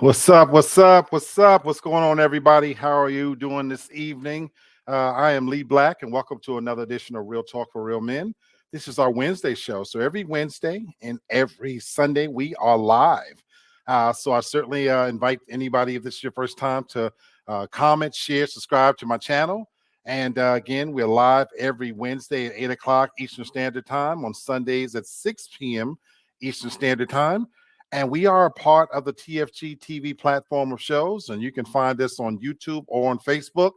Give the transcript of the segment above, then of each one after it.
What's up? What's up? What's up? What's going on, everybody? How are you doing this evening? I am Lee Black, and welcome to another edition of Real Talk for Real Men. This is our Wednesday show. So every Wednesday and every Sunday, we are live. So I certainly invite anybody, if this is your first time, to comment, share, subscribe to my channel. And again, we're live every Wednesday at 8 o'clock Eastern Standard Time, on Sundays at 6 p.m. Eastern Standard Time. And we are a part of the TFG TV platform of shows, and you can find us on YouTube or on Facebook.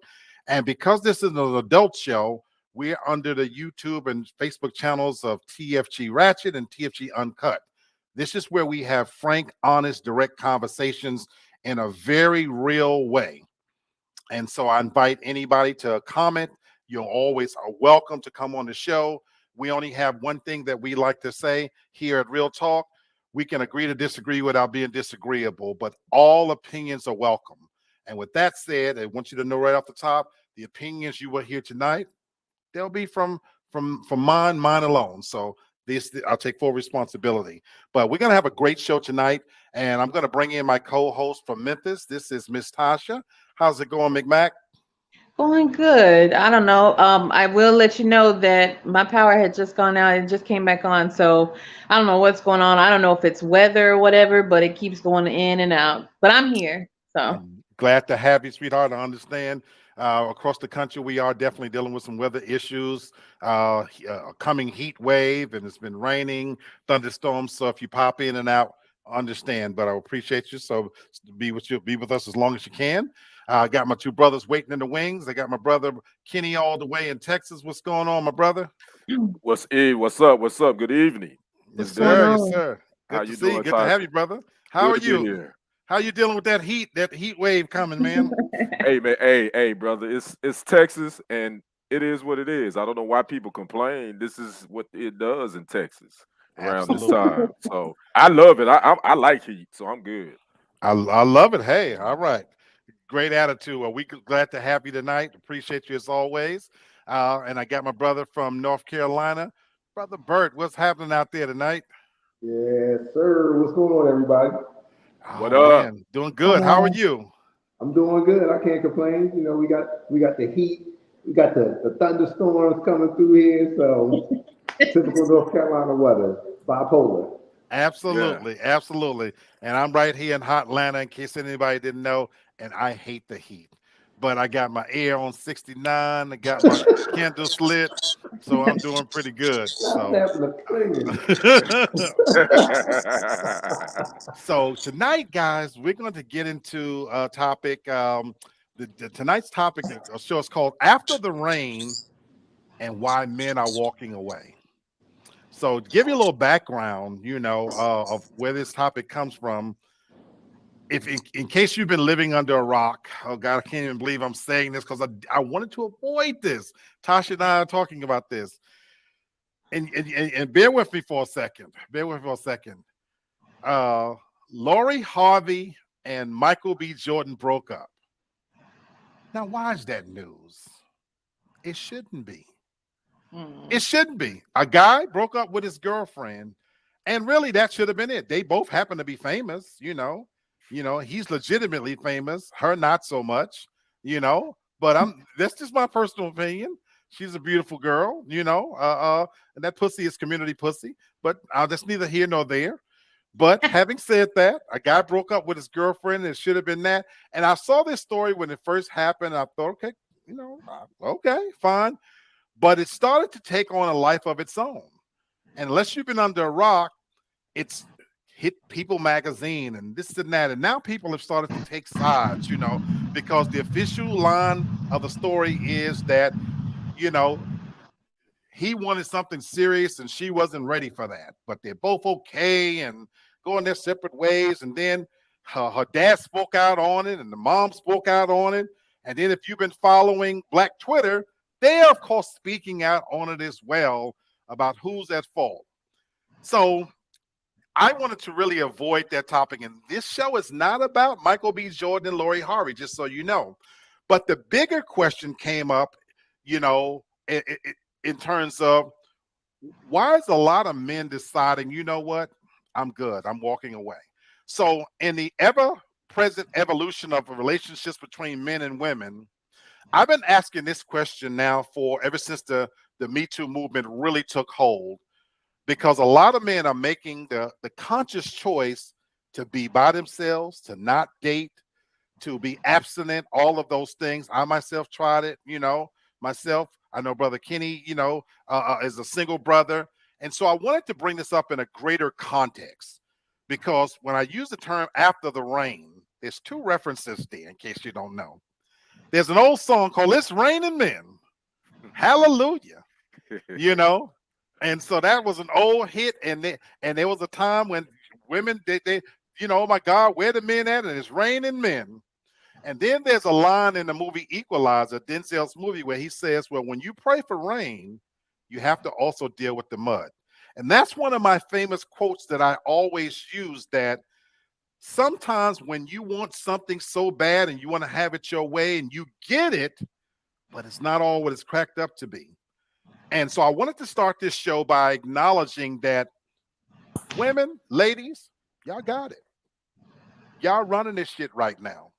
And because this is an adult show, we're under the YouTube and Facebook channels of TFG Ratchet and TFG Uncut. This is where we have frank, honest, direct conversations in a very real way. And so I invite anybody to comment. You're always welcome to come on the show. We only have one thing that we like to say here at Real Talk. We can agree to disagree without being disagreeable, but all opinions are welcome. And with that said, I want you to know right off the top, the opinions you will hear tonight, they'll be from mine alone. So I'll take full responsibility. But we're gonna have a great show tonight, and I'm gonna bring in my co-host from Memphis. This is Miss Tasha. How's it going, McMac? Going good. I don't know. I will let you know that my power had just gone out and just came back on. So I don't know what's going on. I don't know if it's weather or whatever, but it keeps going in and out. But I'm here. So I'm glad to have you, sweetheart. I understand. Across the country, we are definitely dealing with some weather issues. Coming heat wave, and it's been raining, thunderstorms. So if you pop in and out, understand. But I appreciate you. So be with us as long as you can. I got my two brothers waiting in the wings. I got my brother Kenny all the way in Texas. What's going on, my brother? What's up? What's up? Good evening. Yes, what's going sir. Yes, on? sir. How Good to you see you. doing, Good to have Tasha? you, brother. How Good are to be you? here. How you dealing with that heat wave coming, man? Hey man, hey brother. It's Texas and it is what it is. I don't know why people complain. This is what it does in Texas around this Absolutely. time. So I love it. I like heat, so I'm good. I love it. Hey, all right. Great attitude. Well, glad to have you tonight. Appreciate you as always. And I got my brother from North Carolina, brother Bert. What's happening out there tonight? Yes, sir. What's going on, everybody? Oh What up? man, doing good. How are you? I'm doing good. I can't complain. You know, we got the heat, we got the thunderstorms coming through here. So typical North Carolina weather, bipolar. Yeah. Absolutely, absolutely. And I'm right here in hot Atlanta, in case anybody didn't know. And I hate the heat, but I got my air on 69. I got my candles lit, so I'm doing pretty good. Stop snapping the fingers. So tonight, guys, we're going to get into a topic. Tonight's topic show is called "After the Rain and Why Men Are Walking Away." So, to give you a little background, of where this topic comes from. If in case you've been living under a rock, oh God, I can't even believe I'm saying this because I wanted to avoid this. Tasha and I are talking about this, and bear with me for a second. Bear with me for a second. Uh, Lori Harvey and Michael B. Jordan broke up. Now, why is that news? It shouldn't be. It Mm. shouldn't be. A guy broke up with his girlfriend, and really that should have been it. They both happen to be famous, he's legitimately famous, her not so much, But that's just my personal opinion. She's a beautiful girl, and that pussy is community pussy, but that's neither here nor there. But having said that, a guy broke up with his girlfriend, and it should have been that. And I saw this story when it first happened. I thought, okay, okay, fine. But it started to take on a life of its own. And unless you've been under a rock, it's hit People magazine and this and that. And now people have started to take sides, because the official line of the story is that, you know, he wanted something serious and she wasn't ready for that. But they're both okay and going their separate ways. And then her dad spoke out on it and the mom spoke out on it. And then if you've been following Black Twitter, they're of course speaking out on it as well about who's at fault. So I wanted to really avoid that topic. And this show is not about Michael B. Jordan and Lori Harvey, just so you know. But the bigger question came up, you know, in terms of why is a lot of men deciding, you know what, I'm good, I'm walking away. So in the ever present evolution of relationships between men and women, I've been asking this question now for ever since the Me Too movement really took hold, because a lot of men are making the conscious choice to be by themselves, to not date, to be abstinent, all of those things. I myself tried it, myself. I know Brother Kenny, is a single brother. And so I wanted to bring this up in a greater context, because when I use the term after the rain, there's two references there, in case you don't know. There's an old song called It's Raining Men. Hallelujah. And so that was an old hit, and there was a time when women they oh my God, where the men at? And it's raining men. And then there's a line in the movie Equalizer, Denzel's movie, where he says, well, when you pray for rain, you have to also deal with the mud. And that's one of my famous quotes that I always use, that sometimes when you want something so bad and you want to have it your way and you get it, but it's not all what it's cracked up to be. And so I wanted to start this show by acknowledging that women, ladies, y'all got it. Y'all running this shit right now.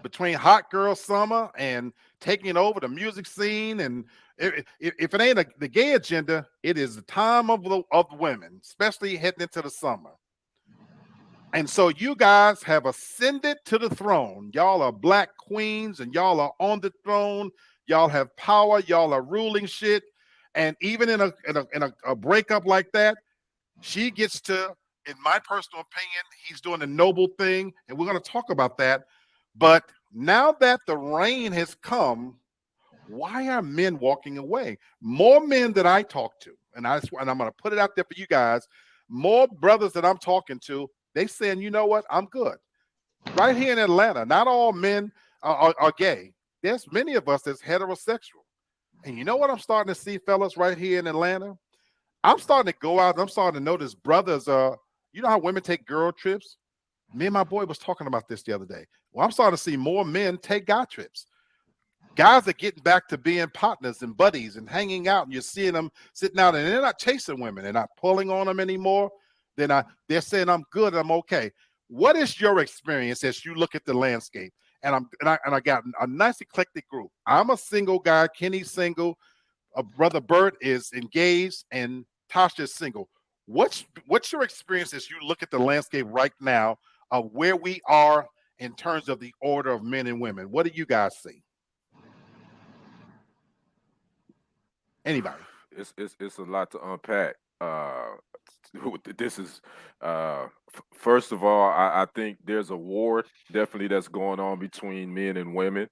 Between Hot Girl Summer and taking over the music scene. And if it ain't the gay agenda, it is the time of women, especially heading into the summer. And so you guys have ascended to the throne. Y'all are black queens and y'all are on the throne. Y'all have power. Y'all are ruling shit. And even in a breakup like that, she gets to, in my personal opinion, he's doing a noble thing. And we're going to talk about that. But now that the rain has come, why are men walking away? More men that I talk to, and I'm going to put it out there for you guys, more brothers that I'm talking to, they saying, you know what, I'm good. Right here in Atlanta, not all men are gay. There's many of us that's heterosexual. And you know what I'm starting to see, fellas, right here in Atlanta? I'm starting to go out, I'm starting to notice brothers, you know how women take girl trips? Me and my boy was talking about this the other day. Well, I'm starting to see more men take guy trips. Guys are getting back to being partners and buddies and hanging out, and you're seeing them sitting out, and they're not chasing women. They're not pulling on them anymore. They're saying, I'm good, I'm okay. What is your experience as you look at the landscape? And I got a nice eclectic group. I'm a single guy, Kenny's single, Brother Bert is engaged, and Tasha's single. What's your experience as you look at the landscape right now of where we are in terms of the order of men and women? What do you guys see? Anybody? It's a lot to unpack. This is first of all, I think there's a war definitely that's going on between men and women.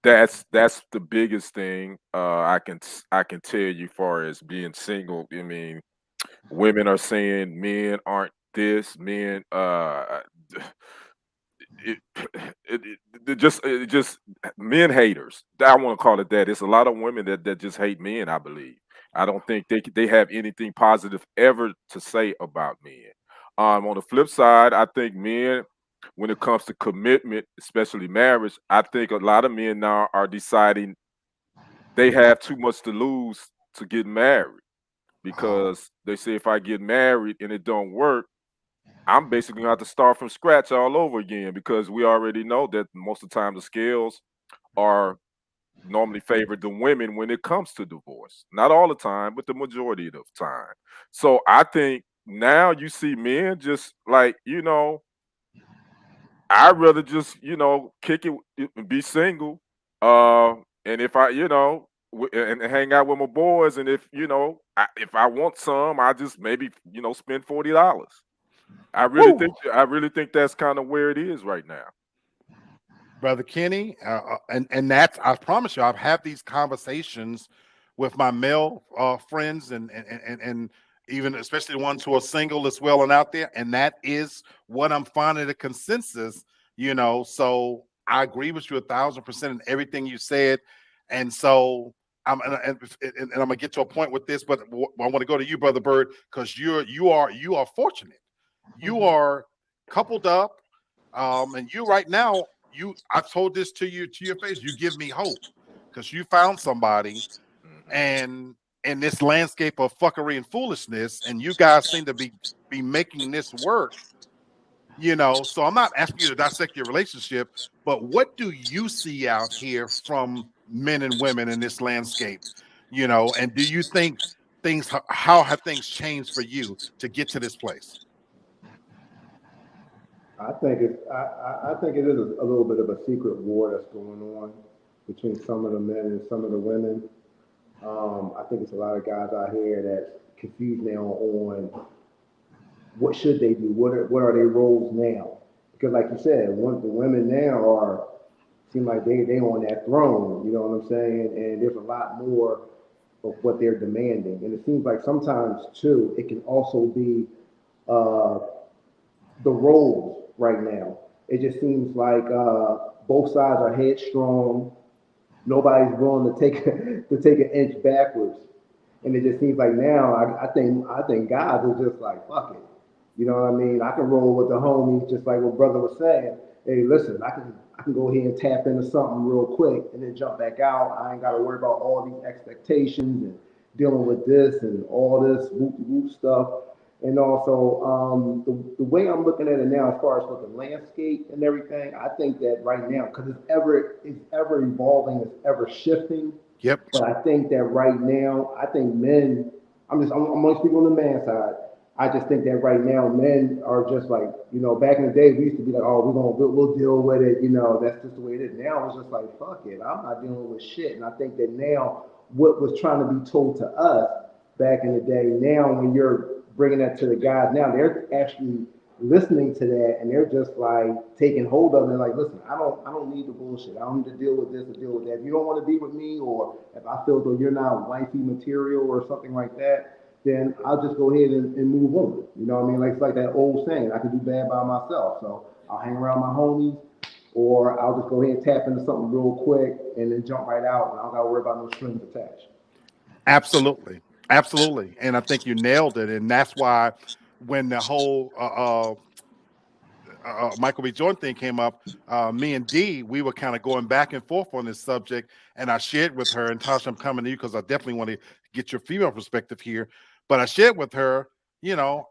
That's the biggest thing I can tell you, far as being single. I mean, women are saying men aren't this, men it, it just men haters. I want to call it that. It's a lot of women that just hate men, I believe. I don't think they have anything positive ever to say about men. On the flip side, I think men, when it comes to commitment, especially marriage, I think a lot of men now are deciding they have too much to lose to get married, because they say, if I get married and it don't work, I'm basically gonna have to start from scratch all over again, because we already know that most of the time the scales are normally favored the women when it comes to divorce. Not all the time, but the majority of the time. So I think now you see men just like, I'd rather just, kick it and be single. And if I, and hang out with my boys, and if, if I want some, I just maybe, spend $40. I really think that's kind of where it is right now. Brother Kenny, and that's, I promise you, I've had these conversations with my male friends, and even especially the ones who are single as well and out there, and that is what I'm finding a consensus. So I agree with you 1,000% in everything you said, and so and I'm gonna get to a point with this, but I want to go to you, Brother Bird, because you are fortunate. You are coupled up, and you right now. I told this to you to your face. You give me hope because you found somebody, and in this landscape of fuckery and foolishness, and you guys seem to be making this work. So I'm not asking you to dissect your relationship, but what do you see out here from men and women in this landscape? And do you think how have things changed for you to get to this place? I think it is a little bit of a secret war that's going on between some of the men and some of the women. I think it's a lot of guys out here that's confused now on what should they do, what are their roles now? Because like you said, the women now are seem like they on that throne, you know what I'm saying? And there's a lot more of what they're demanding, and it seems like sometimes too it can also be uh, the roles right now. It just seems like both sides are headstrong. Nobody's willing to take to take an inch backwards, and it just seems like now I think guys are just like fuck it. You know what I mean? I can roll with the homies, just like what brother was saying. Hey, listen, I can go ahead and tap into something real quick and then jump back out. I ain't got to worry about all these expectations and dealing with this and all this whoop whoop stuff. And also, the way I'm looking at it now, as far as with the landscape and everything, I think that right now, because it's ever evolving, it's ever shifting. Yep. But I think that right now, I think men. I'm only speaking on the man side. I just think that right now, men are just like, back in the day, we used to be like, oh, we'll deal with it. That's just the way it is. Now it's just like, fuck it, I'm not dealing with shit. And I think that now, what was trying to be told to us back in the day, now when you're bringing that to the guys, now they're actually listening to that and they're just like taking hold of it. Like, listen, I don't need the bullshit. I don't need to deal with this or deal with that. If you don't want to be with me, or if I feel though you're not wifey material or something like that, then I'll just go ahead and move on. You know what I mean? Like it's like that old saying, I can do bad by myself. So I'll hang around my homies, or I'll just go ahead and tap into something real quick and then jump right out, and I don't gotta worry about no strings attached. Absolutely. Absolutely. And I think you nailed it. And that's why when the whole Michael B. Jordan thing came up, me and Dee, we were kind of going back and forth on this subject. And I shared with her, and Tasha, I'm coming to you because I definitely want to get your female perspective here. But I shared with her,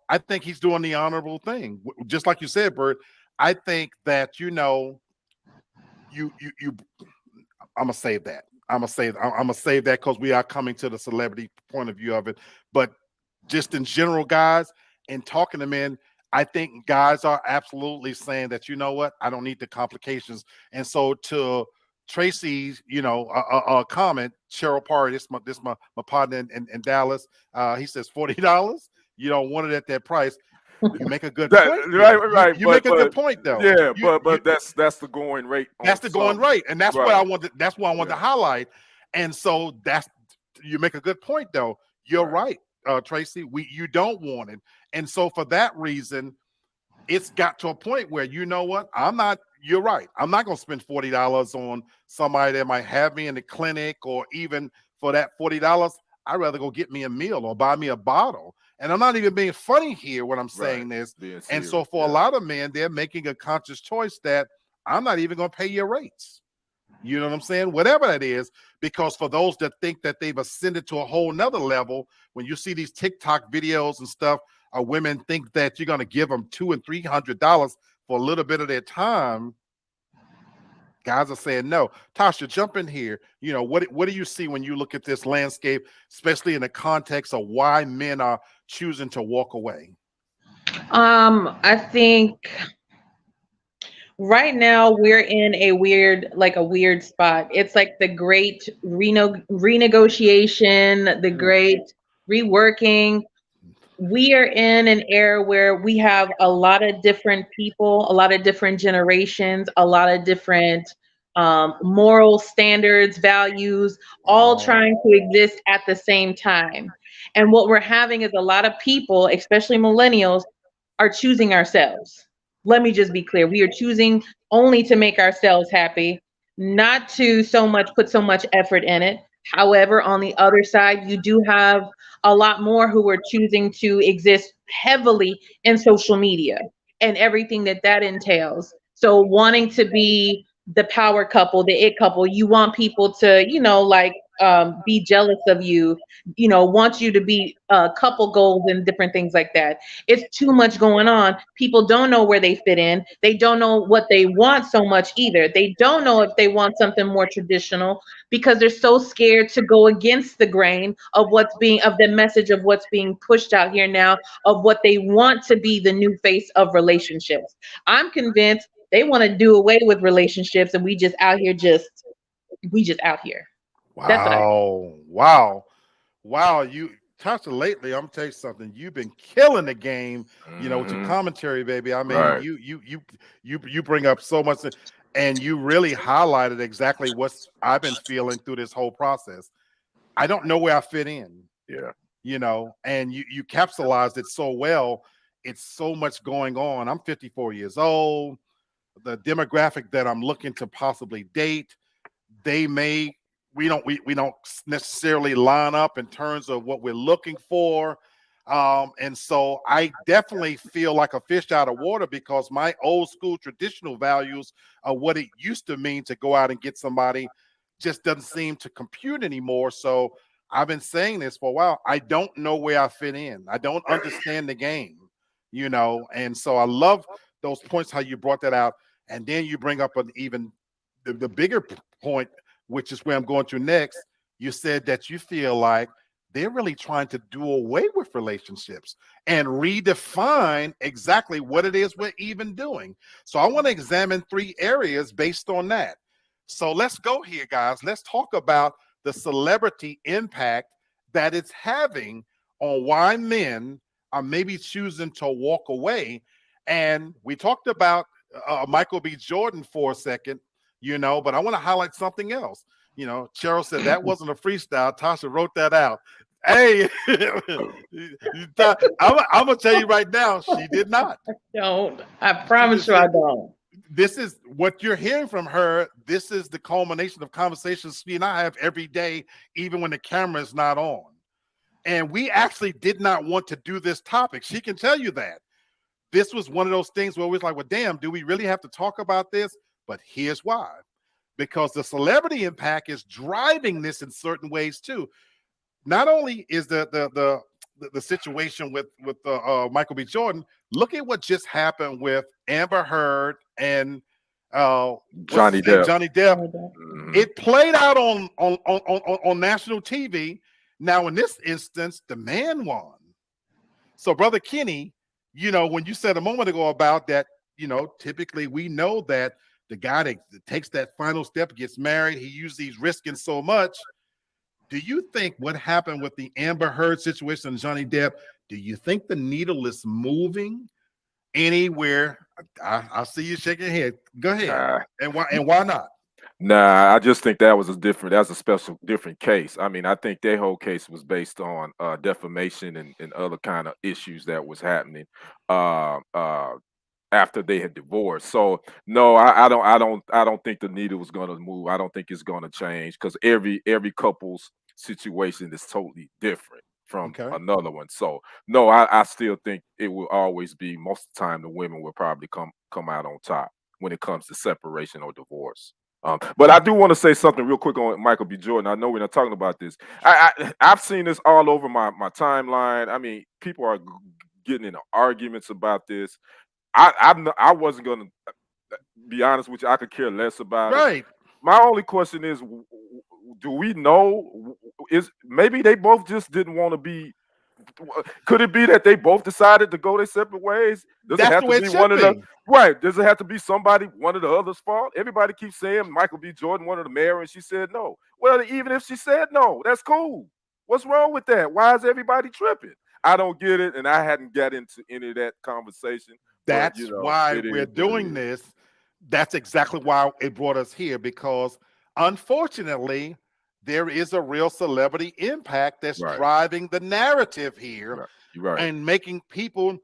I think he's doing the honorable thing. Just like you said, Bert, I think that, you I'm gonna save that. I'm gonna save that because we are coming to the celebrity point of view of it. But just in general, guys, and talking to men, I think guys are absolutely saying that what, I don't need the complications. And so to Tracy's, comment, Cheryl Parr, this my partner in Dallas. He says $40. You don't want it at that price. You make a good point. Right, There. right. You make a good point though. Yeah, You, but that's the going rate. that's the going rate, and that's what Right. I wanted. That's what I wanted to highlight. And so you make a good point, though. You're right, Tracy. You don't want it, and so for that reason, it's got to a point where you know what? I'm not. You're right. I'm not going to spend $40 on somebody that might have me in the clinic, or even for that $40, I'd rather go get me a meal or buy me a bottle. And I'm not even being funny here when I'm saying this. Being And so serious, for a lot of men, they're making a conscious choice that I'm not even going to pay your rates. You know what I'm saying? Whatever that is, because for those that think that they've ascended to a whole nother level, when you see these TikTok videos and stuff, women think that you're going to give them $200 and $300 for a little bit of their time. Guys are saying no. Tasha, jump in here. What do you see when you look at this landscape, especially in the context of why men are choosing to walk away? I think right now we're in a weird spot. It's like the great renegotiation, the great reworking. We are in an era where we have a lot of different people, a lot of different generations, a lot of different moral standards, values, all trying to exist at the same time. And what we're having is a lot of people, especially millennials, are choosing ourselves. Let me just be clear. We are choosing only to make ourselves happy, not to put so much effort in it. However, on the other side, you do have a lot more who are choosing to exist heavily in social media and everything that entails. So wanting to be the power couple, the it couple. You want people to, like be jealous of you, want you to be couple goals and different things like that. It's too much going on. People don't know where they fit in. They don't know what they want so much either. They don't know if they want something more traditional because they're so scared to go against the grain of the message of what's being pushed out here now, of what they want to be the new face of relationships. I'm convinced they want to do away with relationships, and we just out here out here. That's what I think. Wow. You Tasha, lately, I'm gonna tell you something. You've been killing the game, with your Mhm. commentary, baby. I mean, Right. you bring up so much, and you really highlighted exactly what I've been feeling through this whole process. I don't know where I fit in, Yeah. and you capsulized it so well. It's so much going on. I'm 54 years old. The demographic that I'm looking to possibly date, they may we don't necessarily line up in terms of what we're looking for. And so I definitely feel like a fish out of water because my old school traditional values of what it used to mean to go out and get somebody just doesn't seem to compute anymore. So I've been saying this for a while. I don't know where I fit in. I don't understand the game, and so I love those points how you brought that out. And then you bring up an even the bigger point, which is where I'm going to next. You said that you feel like they're really trying to do away with relationships and redefine exactly what it is we're even doing. So I want to examine 3 areas based on that. So let's go here, guys. Let's talk about the celebrity impact that it's having on why men are maybe choosing to walk away. And we talked about Michael B. Jordan for a second, but I want to highlight something else. Cheryl said that wasn't a freestyle. Tasha wrote that out. Hey, I'm gonna tell you right now, she did not. Don't. I She promise just you I said don't. this is what you're hearing from her. This is the culmination of conversations she and I have every day, even when the camera is not on. And we actually did not want to do this topic. She can tell you that. This was one of those things where we was like, well, damn, do we really have to talk about this? But here's why. Because the celebrity impact is driving this in certain ways too. Not only is the situation with Michael B. Jordan, look at what just happened with Amber Heard and what's Johnny his name, Depp. Johnny Depp. Mhm. It played out on national TV. Now, in this instance, the man won. So, Brother Kenny, when you said a moment ago about that, typically we know that the guy that takes that final step, gets married, he usually is risking so much. Do you think what happened with the Amber Heard situation and Johnny Depp, do you think the needle is moving anywhere? I see you shaking your head. Go ahead. Nah. And why not? Nah, I just think that's a special different case. I mean, I think their whole case was based on defamation and other kind of issues that was happening uh uh after they had divorced. So no, I don't think the needle was gonna move. I don't think it's gonna change because every couple's situation is totally different from Okay. another one. So no, I still think it will always be most of the time the women will probably come out on top when it comes to separation or divorce. But I do want to say something real quick on Michael B. Jordan. I know we're not talking about this. I've seen this all over my timeline. I mean, people are getting into arguments about this. I wasn't gonna be honest with you. I could care less about it. Right. My only question is, do we know? Is maybe they both just didn't want to be? Could it be that they both decided to go their separate ways? Does it That's have the to way it be should one of the be. right? Does it have to be somebody, one of the other's fault? Everybody keeps saying Michael B. Jordan wanted to marry, and she said no. Well, even if she said no, that's cool. What's wrong with that? Why is everybody tripping? I don't get it, and I hadn't got into any of that conversation. But That's why it we're is what it doing is. this. That's exactly why it brought us here because unfortunately, there is a real celebrity impact that's Right, driving the narrative here right. You're right. and making people,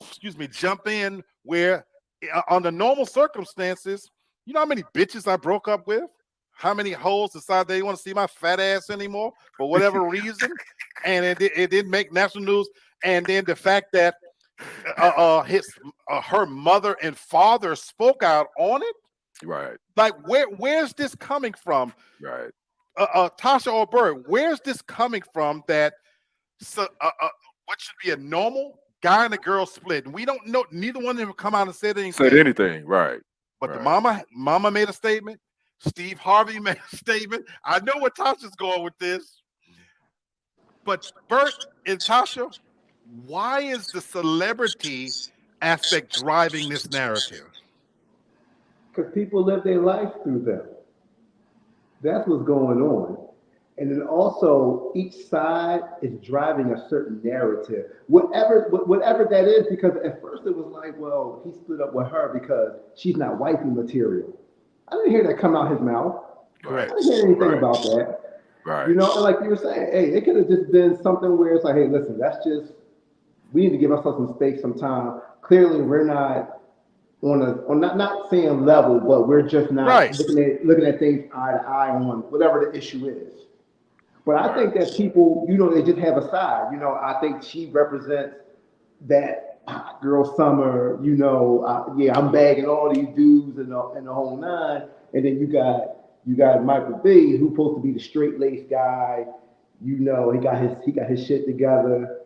excuse me, jump in where under normal circumstances, you know how many bitches I broke up with? How many hoes decided they want to see my fat ass anymore for whatever reason? And it didn't make national news. And then the fact that his her mother and father spoke out on it. Right. Like, where's this coming from? Right. Tasha or Bert, where's this coming from that what should be a normal guy and a girl split? And we don't know, neither one of them come out and said Said anything. anything. Right. But the Right. mama made a statement. Steve Harvey made a statement. I know where Tasha's going with this. But Bert and Tasha, why is the celebrity aspect driving this narrative? Because people live their life through them. That's what's going on. And then also each side is driving a certain narrative, whatever that is. Because at first it was like, well, he split up with her because she's not wifey material. I didn't hear that come out his mouth. Correct. I didn't hear anything Right. about that. Right. You know, and like you were saying, hey, it could have just been something where it's like, hey, listen, that's just, we need to give ourselves some space, some time. Clearly, we're not on not saying level, but we're just not Right. looking at things eye to eye on whatever the issue is. But I think Right. that people, you know, they just have a side. You know, I think she represents that hot girl summer. You know, yeah, I'm bagging all these dudes and the whole nine. And then you got Michael B, who's supposed to be the straight laced guy. You know, he got his shit together,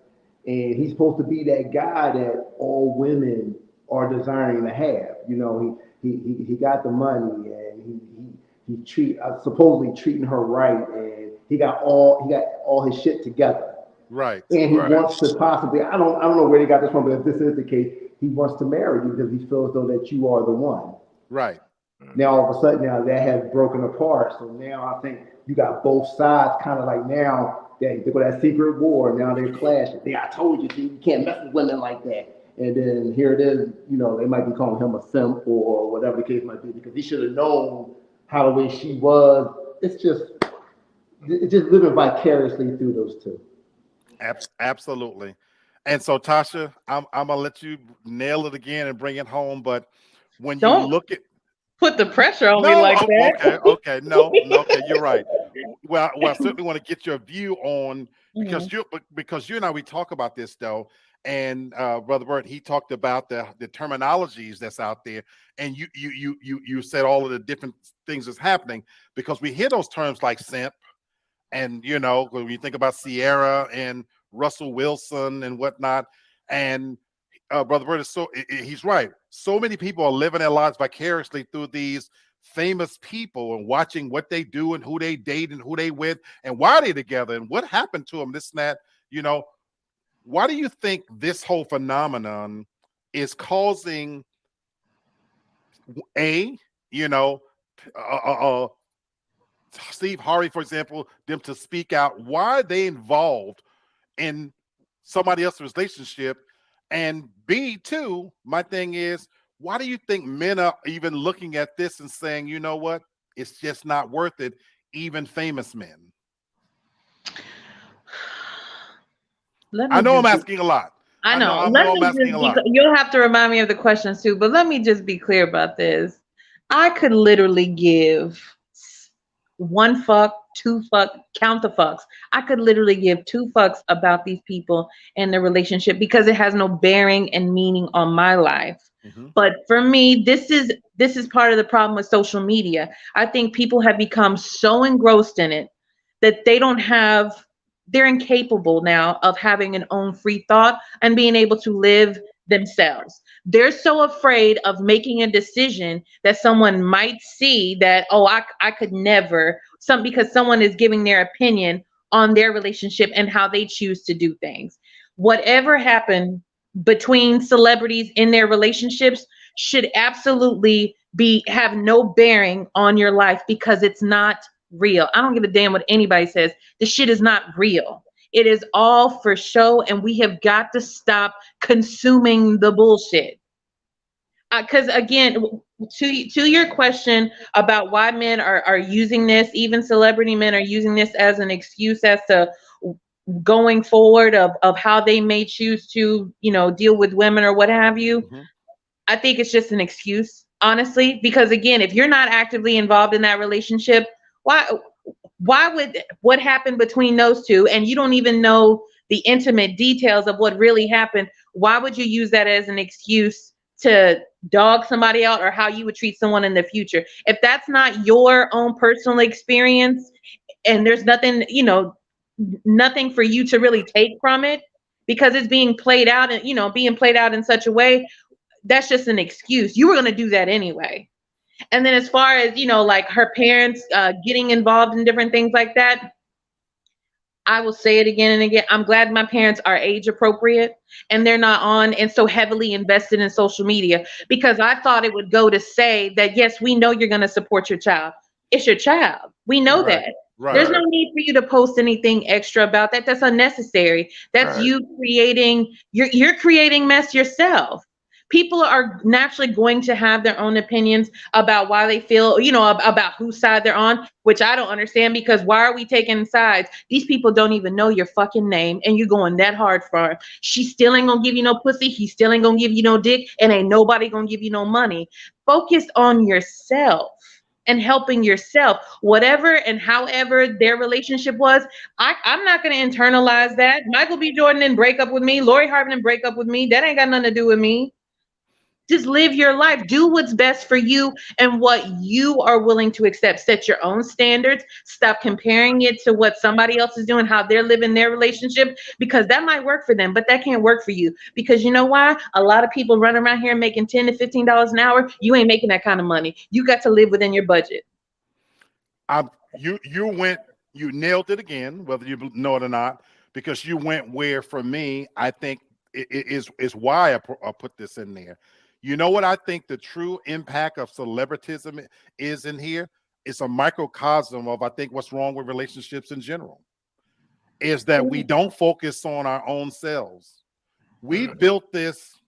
and he's supposed to be that guy that all women are desiring to have. You know, he got the money, and supposedly treating her right, and he got all his shit together, Right. and he Right. wants to possibly, I don't know where they got this from, but if this is the case, he wants to marry you because he feels though that you are the one. Right. Now all of a sudden now that has broken apart. So now I think you got both sides kind of like now they go that secret war. Now they're clashing. I told you, see, you can't mess with women like that. And then here it is, you know, they might be calling him a simp or whatever the case might be because he should have known how the way she was. It's just living vicariously through those two. Absolutely. And so, Tasha, I'm gonna let you nail it again and bring it home. But when you Don't look at put the pressure on me no, like that. okay, no, okay, you're right. Well, I certainly want to get your view on Mhm. because you and I we talk about this though, and Brother Bert he talked about the terminologies that's out there, and you said all of the different things that's happening because we hear those terms like simp, and you know when you think about Sierra and Russell Wilson and whatnot, and Brother Bird is he's right. So many people are living their lives vicariously through these famous people and watching what they do and who they date and who they with and why they together and what happened to them, this and that. You know, why do you think this whole phenomenon is causing you know, Steve Harvey, for example, them to speak out? Why are they involved in somebody else's relationship? And B, too, my thing is, why do you think men are even looking at this and saying, you know what, it's just not worth it, even famous men? Let I me know I'm just asking a lot. I know. I Let know I'm me asking just a be, lot. you'll have to remind me of the questions too, but let me just be clear about this. I could literally give one fuck, two fuck, count the fucks. I could literally give two fucks about these people and their relationship because it has no bearing and meaning on my life. Mm-hmm. But for me, this is part of the problem with social media. I think people have become so engrossed in it that they're incapable now of having an own free thought and being able to live themselves. They're so afraid of making a decision that someone might see that, oh, I could never, because someone is giving their opinion on their relationship and how they choose to do things. Whatever happened between celebrities in their relationships should absolutely have no bearing on your life because it's not real. I don't give a damn what anybody says. This shit is not real. It is all for show, and we have got to stop consuming the bullshit. Because again, to your question about why men are using this, even celebrity men are using this as an excuse as to going forward of how they may choose to, deal with women or what have you. Mm-hmm. I think it's just an excuse, honestly, because again, if you're not actively involved in that relationship, why would what happened between those two and you don't even know the intimate details of what really happened? Why would you use that as an excuse to dog somebody out or how you would treat someone in the future. If that's not your own personal experience and there's nothing, nothing for you to really take from it because it's being played out and, being played out in such a way, that's just an excuse. You were going to do that anyway. And then as far as, like her parents getting involved in different things like that, I will say it again and again. I'm glad my parents are age appropriate and they're not on and so heavily invested in social media, because I thought it would go to say that, yes, we know you're going to support your child. It's your child. We know Right. that. Right. There's no need for you to post anything extra about that. That's unnecessary. That's Right. you creating, you're creating mess yourself. People are naturally going to have their own opinions about why they feel, about whose side they're on, which I don't understand, because why are we taking sides? These people don't even know your fucking name and you're going that hard for her. She still ain't gonna give you no pussy. He still ain't gonna give you no dick, and ain't nobody gonna give you no money. Focus on yourself and helping yourself, whatever and however their relationship was. I'm not going to internalize that. Michael B. Jordan didn't break up with me. Lori Harvey didn't break up with me. That ain't got nothing to do with me. Just live your life. Do what's best for you and what you are willing to accept. Set your own standards. Stop comparing it to what somebody else is doing, how they're living their relationship, because that might work for them, but that can't work for you. Because you know why? A lot of people running around here making $10 to $15 an hour. You ain't making that kind of money. You got to live within your budget. You nailed it again, whether you know it or not, because you went where, for me, I think it is why I put this in there. You know what I think the true impact of celebritism is in here? It's a microcosm of, I think, what's wrong with relationships in general, is that we don't focus on our own selves. We built this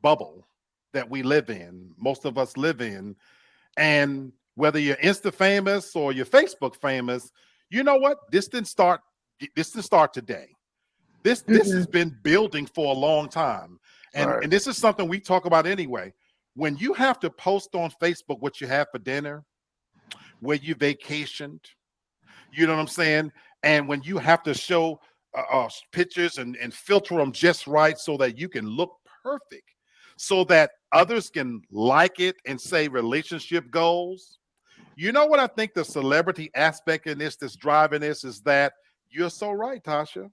bubble that we live in, most of us live in, and whether you're Insta famous or you're Facebook famous, you know what? This didn't start today. This has been building for a long time. And this is something we talk about anyway. When you have to post on Facebook what you have for dinner, where you vacationed, you know what I'm saying? And when you have to show pictures and filter them just right so that you can look perfect, so that others can like it and say relationship goals. You know what I think the celebrity aspect in this that's driving this is that you're so right, Tasha.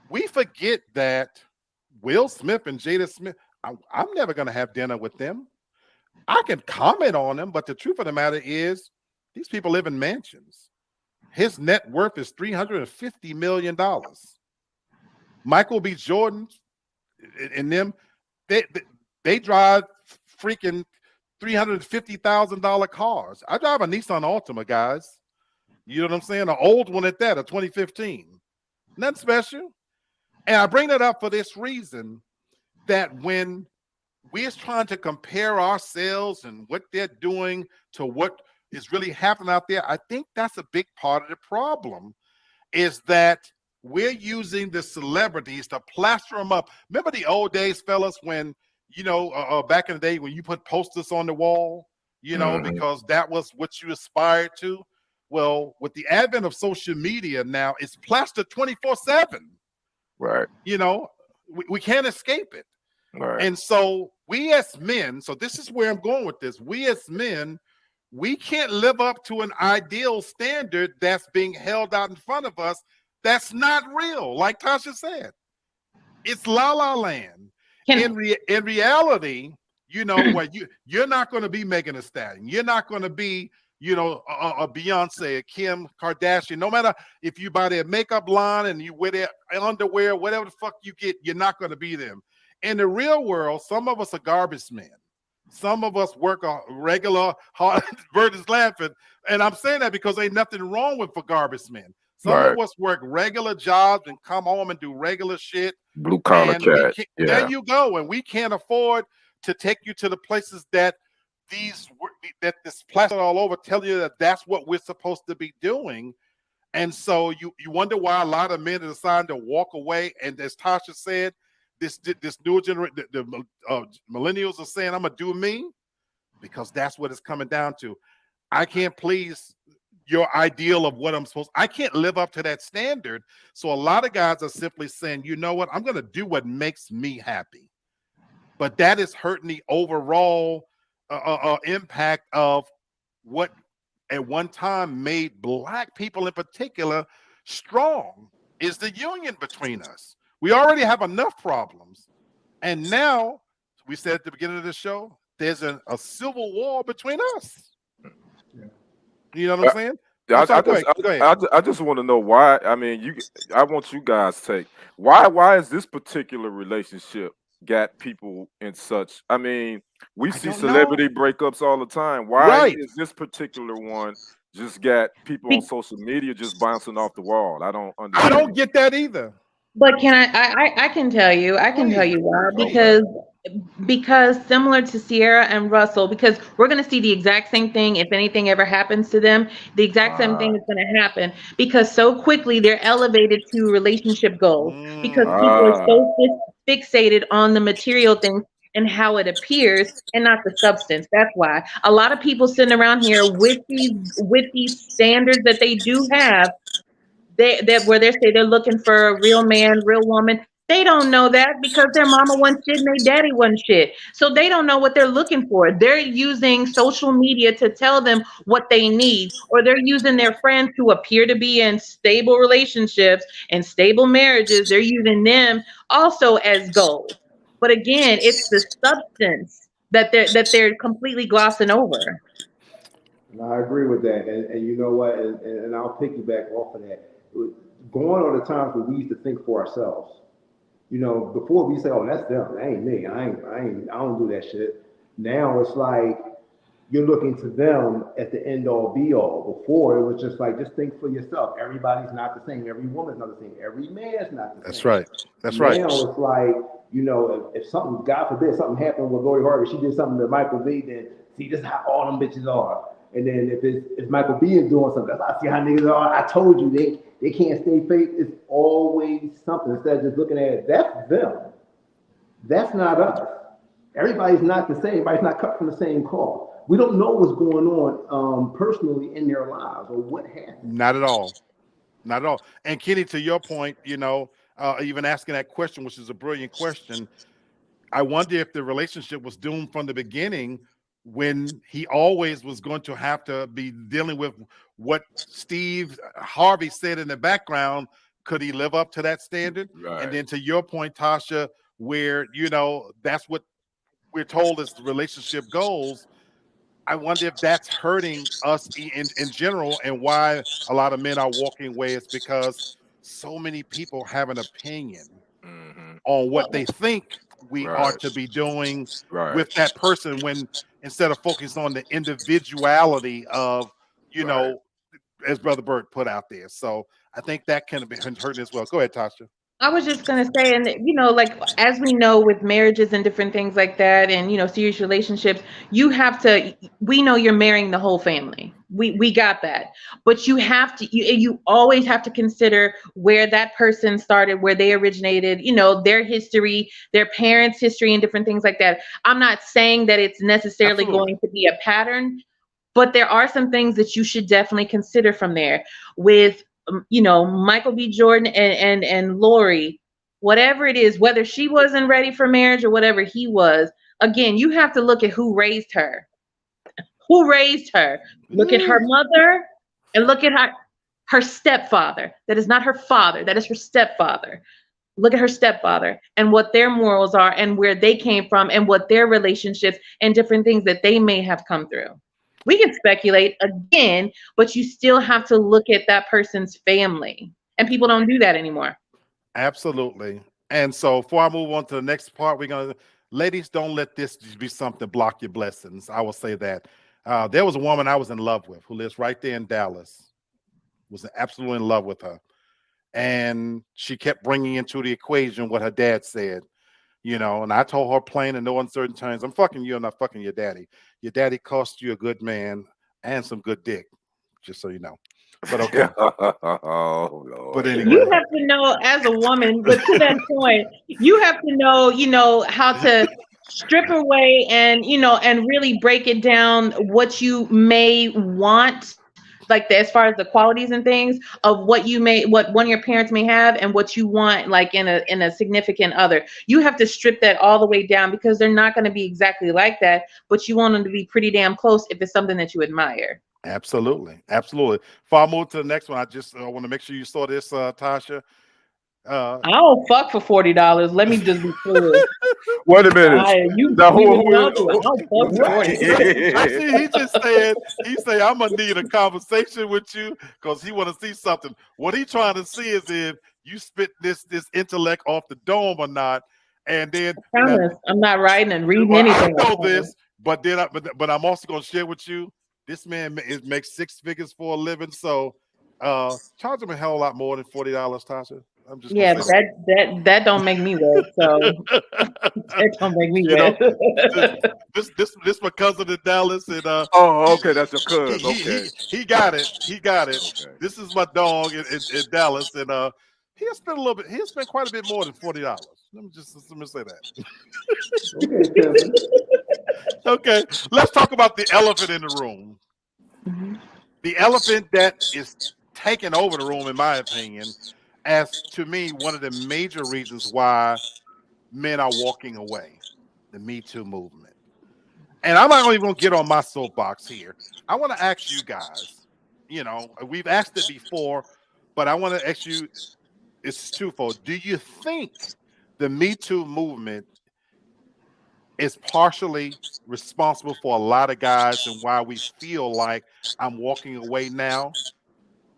We forget that Will Smith and Jada Smith, I'm never going to have dinner with them. I can comment on them, but the truth of the matter is these people live in mansions. His net worth is $350 million. Michael B. Jordan and them, they drive freaking $350,000 cars. I drive a Nissan Altima, guys. You know what I'm saying? An old one at that, a 2015. Nothing special. And I bring that up for this reason, that when we're trying to compare ourselves and what they're doing to what is really happening out there, I think that's a big part of the problem, is that we're using the celebrities to plaster them up. Remember the old days, fellas, when, back in the day when you put posters on the wall, because that was what you aspired to? Well, with the advent of social media now, it's plastered 24/7. Right. We can't escape it. Right. And so we as men, so this is where I'm going with this. We as men, we can't live up to an ideal standard that's being held out in front of us. That's not real. Like Tasha said, it's la la land. In reality, where you're not going to be Megan Thee Stallion. You're not going to be, a Beyonce, a Kim Kardashian. No matter if you buy their makeup line and you wear their underwear, whatever the fuck you get, you're not going to be them. In the real world, some of us are garbage men. Some of us work a regular hard. Bird is laughing, and I'm saying that because ain't nothing wrong with for garbage men. Some of us work regular jobs and come home and do regular shit. Blue collar cat. Yeah. There you go. And we can't afford to take you to the places that this plaster all over tell you that that's what we're supposed to be doing. And so you wonder why a lot of men are deciding to walk away. And as Tasha said, this new generation, the millennials are saying, I'm gonna do me, because that's what it's coming down to. I can't please your ideal of what I'm supposed. I can't live up to that standard. So a lot of guys are simply saying, you know what? I'm gonna do what makes me happy. but that is hurting the overall impact of what at one time made Black people in particular strong is the union between us. We already have enough problems. And now, we said at the beginning of the show, there's a civil war between us. Yeah. You know what I'm saying? I, I'm sorry, I go just, ahead. Go ahead. I just want to know why. I mean, I want you guys to take why is this particular relationship got people in such? I mean, we I see don't know. celebrity breakups all the time. Why Right. is this particular one just got people on Be- social media just bouncing off the wall? I don't I understand. don't get that either. But can I can tell you, I can tell Please. you why. Okay. Because similar to Sierra and Russell, because we're going to see the exact same thing if anything ever happens to them, the exact same thing is going to happen because so quickly they're elevated to relationship goals because people are Ah, so fixated on the material things and how it appears and not the substance. That's why a lot of people sitting around here with these standards that they do have, that where they say they're looking for a real man, real woman. They don't know that because their mama wasn't shit and their daddy wasn't shit. So they don't know what they're looking for. They're using social media to tell them what they need, or they're using their friends who appear to be in stable relationships and stable marriages. They're using them also as goals. But again, it's the substance that they're completely glossing over. And I agree with that. And you know what? And I'll piggyback off of that. Going on the times where we used to think for ourselves. You know, before we say, "Oh, that's them. That ain't me. I don't do that shit." Now it's like you're looking to them at the end all be all. Before it was just like, just think for yourself. Everybody's not the same. Every woman's not the same. Every man's not the That's same. right. That's right. Now it's like, you know, if something, God forbid, something happened with Lori Harvey, she did something to Michael B, then see, this is how all them bitches are. And then if Michael B is doing something, that's I see how niggas are. I told you they can't stay fake. It's always something. Instead of just looking at it, that's them. That's not us. Everybody's not the same. Everybody's not cut from the same cloth. We don't know what's going on personally in their lives or what happened. Not at all. Not at all. And Kenny, to your point, even asking that question, which is a brilliant question, I wonder if the relationship was doomed from the beginning when he always was going to have to be dealing with what Steve Harvey said in the background. Could he live up to that standard? right. And then to your point, Tasha, where, that's what we're told is the relationship goals. I wonder if that's hurting us in general and why a lot of men are walking away. It's because so many people have an opinion hmm on what they think we Right. ought to be doing Right. with that person when instead of focusing on the individuality of, Right. as Brother Burt put out there. So I think that can have been hurting as well. Go ahead, Tasha. I was just gonna say, and like as we know with marriages and different things like that, and serious relationships, you have to. We know you're marrying the whole family. We got that, but you have to. You always have to consider where that person started, where they originated. Their history, their parents' history, and different things like that. I'm not saying that it's necessarily Absolutely. going to be a pattern, but there are some things that you should definitely consider from there with Michael B. Jordan and Lori, whatever it is, whether she wasn't ready for marriage or whatever he was. Again, you have to look at who raised her. Who raised her? Look at her mother and look at her stepfather. That is not her father. That is her stepfather. Look at her stepfather and what their morals are and where they came from and what their relationships and different things that they may have come through. We can speculate again, but you still have to look at that person's family. And people don't do that anymore. Absolutely. And so before I move on to the next part, ladies, don't let this be something to block your blessings. I will say that. There was a woman I was in love with who lives right there in Dallas. Was absolutely in love with her. And she kept bringing into the equation what her dad said, and I told her plain and no uncertain terms, I'm fucking you, I'm not fucking your daddy. Your daddy cost you a good man and some good dick, just so you know. But okay. Oh Lord. But anyway. You have to know as a woman, but to that point, you have to know, how to strip away and, and really break it down what you may want like as far as the qualities and things of what one of your parents may have and what you want like in a significant other. You have to strip that all the way down because they're not going to be exactly like that, but you want them to be pretty damn close if it's something that you admire. Absolutely, absolutely. Before I move to the next one, I want to make sure you saw this, Tasha. I don't fuck for $40. Let me just be clear. Wait a minute. You Now, even want to? I don't fuck for 40. Actually, he just said, I'm gonna need a conversation with you because he want to see something. What he trying to see is if you spit this intellect off the dome or not. And then I promise, I'm not writing and reading well, anything. I know this, but then but I'm also gonna share with you. This man makes 6 figures for a living, so charge him a hell of a lot more than $40, Tasha. I'm just Yeah, gonna say that don't make me wet. So that don't make me you know, wet. this my cousin in Dallas, and oh, okay, that's your cousin. Okay, he got it. He got it. okay. This is my dog in Dallas, and he'll spend a little bit. He'll spend quite a bit more than $40. Let me say that. Okay, Kevin. Okay, let's talk about the elephant in the room. The elephant that is taking over the room, in my opinion, as to me, one of the major reasons why men are walking away, the Me Too movement. And I'm not even going to get on my soapbox here. I want to ask you guys, we've asked it before, but I want to ask you, it's twofold. Do you think the Me Too movement is partially responsible for a lot of guys and why we feel like I'm walking away now?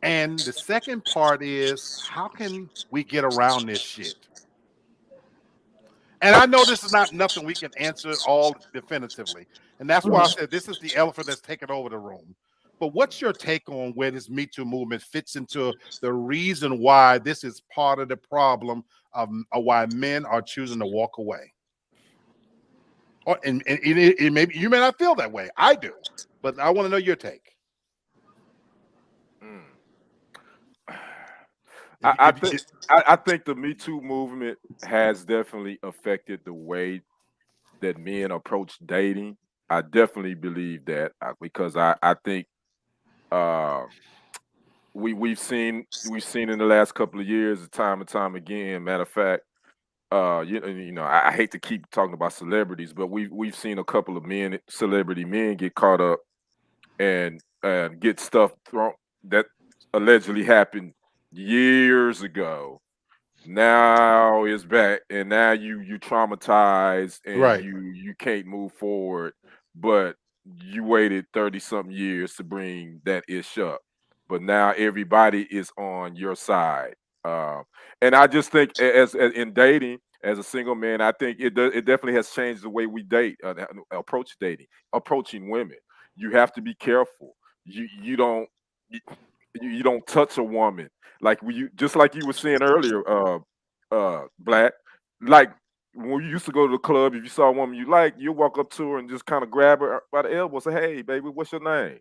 And the second part is, how can we get around this shit? And I know this is not nothing we can answer all definitively. And that's why I said this is the elephant that's taken over the room. But what's your take on where this Me Too movement fits into the reason why this is part of the problem of why men are choosing to walk away? Or, and maybe you may not feel that way. I do. But I want to know your take. I think the Me Too movement has definitely affected the way that men approach dating. I definitely believe that because I think we've seen in the last couple of years, time and time again. Matter of fact, I hate to keep talking about celebrities, but we've seen a couple of celebrity men get caught up and get stuff thrown that allegedly happened years ago. Now it's back, and now you traumatized, and Right. you can't move forward. But you waited 30 something years to bring that ish up, but now everybody is on your side. And I just think, as in dating, as a single man, I think it definitely has changed the way we date, approach dating, approaching women. You have to be careful. You don't you don't touch a woman like just like you were saying earlier, Black. Like when you used to go to the club, if you saw a woman you like, you walk up to her and just kind of grab her by the elbow, say, "Hey, baby, what's your name?"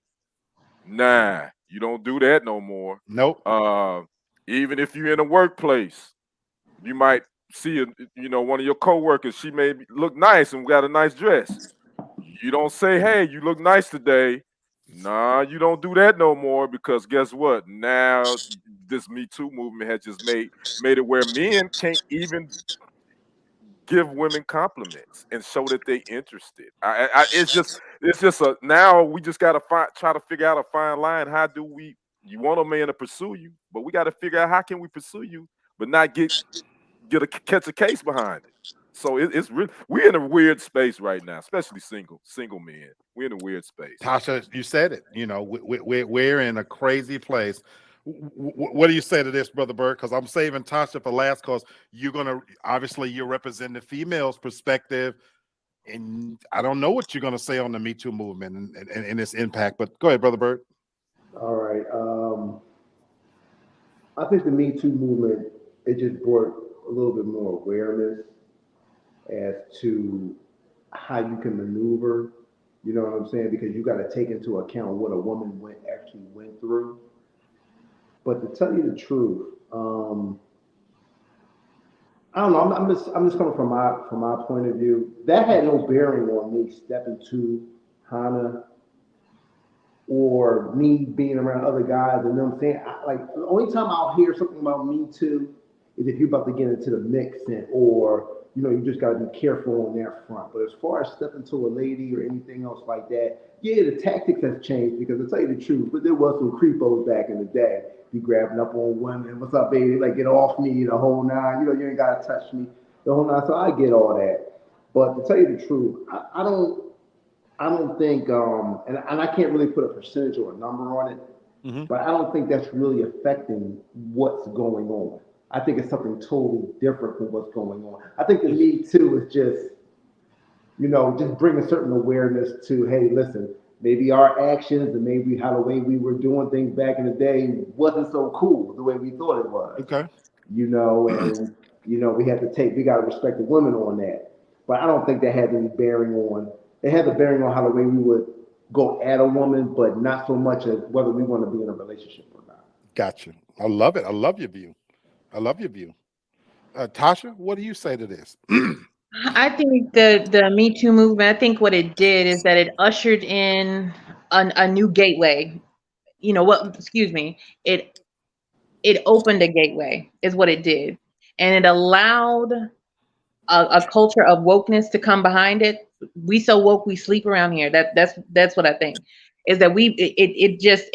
Nah, you don't do that no more. Nope. Even if you're in a workplace, you might see one of your coworkers. She may look nice and got a nice dress. You don't say, "Hey, you look nice today." Nah, you don't do that no more because guess what? Now this Me Too movement has just made it where men can't even give women compliments and show that they interested. It's just now we just gotta try to figure out a fine line. How do we? You want a man to pursue you, but we got to figure out how can we pursue you, but not catch a case behind it. So it's really, we're in a weird space right now, especially single men. We're in a weird space. Tasha, you said it. We're in a crazy place. What do you say to this, Brother Bird? Because I'm saving Tasha for last. Because you're representing the female's perspective, and I don't know what you're gonna say on the Me Too movement and its impact. But go ahead, Brother Bird. All right. I think the Me Too movement, it just brought a little bit more awareness as to how you can maneuver. You know what I'm saying? Because you got to take into account what a woman actually went through. But to tell you the truth, I don't know. I'm just coming from my point of view. That had no bearing on me stepping to Hannah or me being around other guys, and them saying, like, the only time I'll hear something about Me Too is if you're about to get into the mixing, or you just got to be careful on that front. But as far as stepping to a lady or anything else like that, yeah, the tactics has changed, because to tell you the truth, but there was some creepos back in the day. Be grabbing up on women, what's up, baby? Like, get off me, the whole nine. You ain't gotta touch me, the whole nine. So I get all that. But to tell you the truth, I don't think, and I can't really put a percentage or a number on it, Mhm. but I don't think that's really affecting what's going on. I think it's something totally different from what's going on. I think the Me Too is just bring a certain awareness to, hey, listen, maybe our actions and maybe how the way we were doing things back in the day wasn't so cool the way we thought it was. Okay. And we got to respect the women on that. But I don't think that has any bearing on. It has a bearing on how the way we would go at a woman, but not so much as whether we want to be in a relationship or not. Gotcha. I love it. I love your view. Tasha, what do you say to this? I think the Me Too movement, I think what it did is that it ushered in a new gateway. Excuse me. It opened a gateway is what it did. And it allowed a culture of wokeness to come behind it. We so woke we sleep around here. That's what I think. Is that it just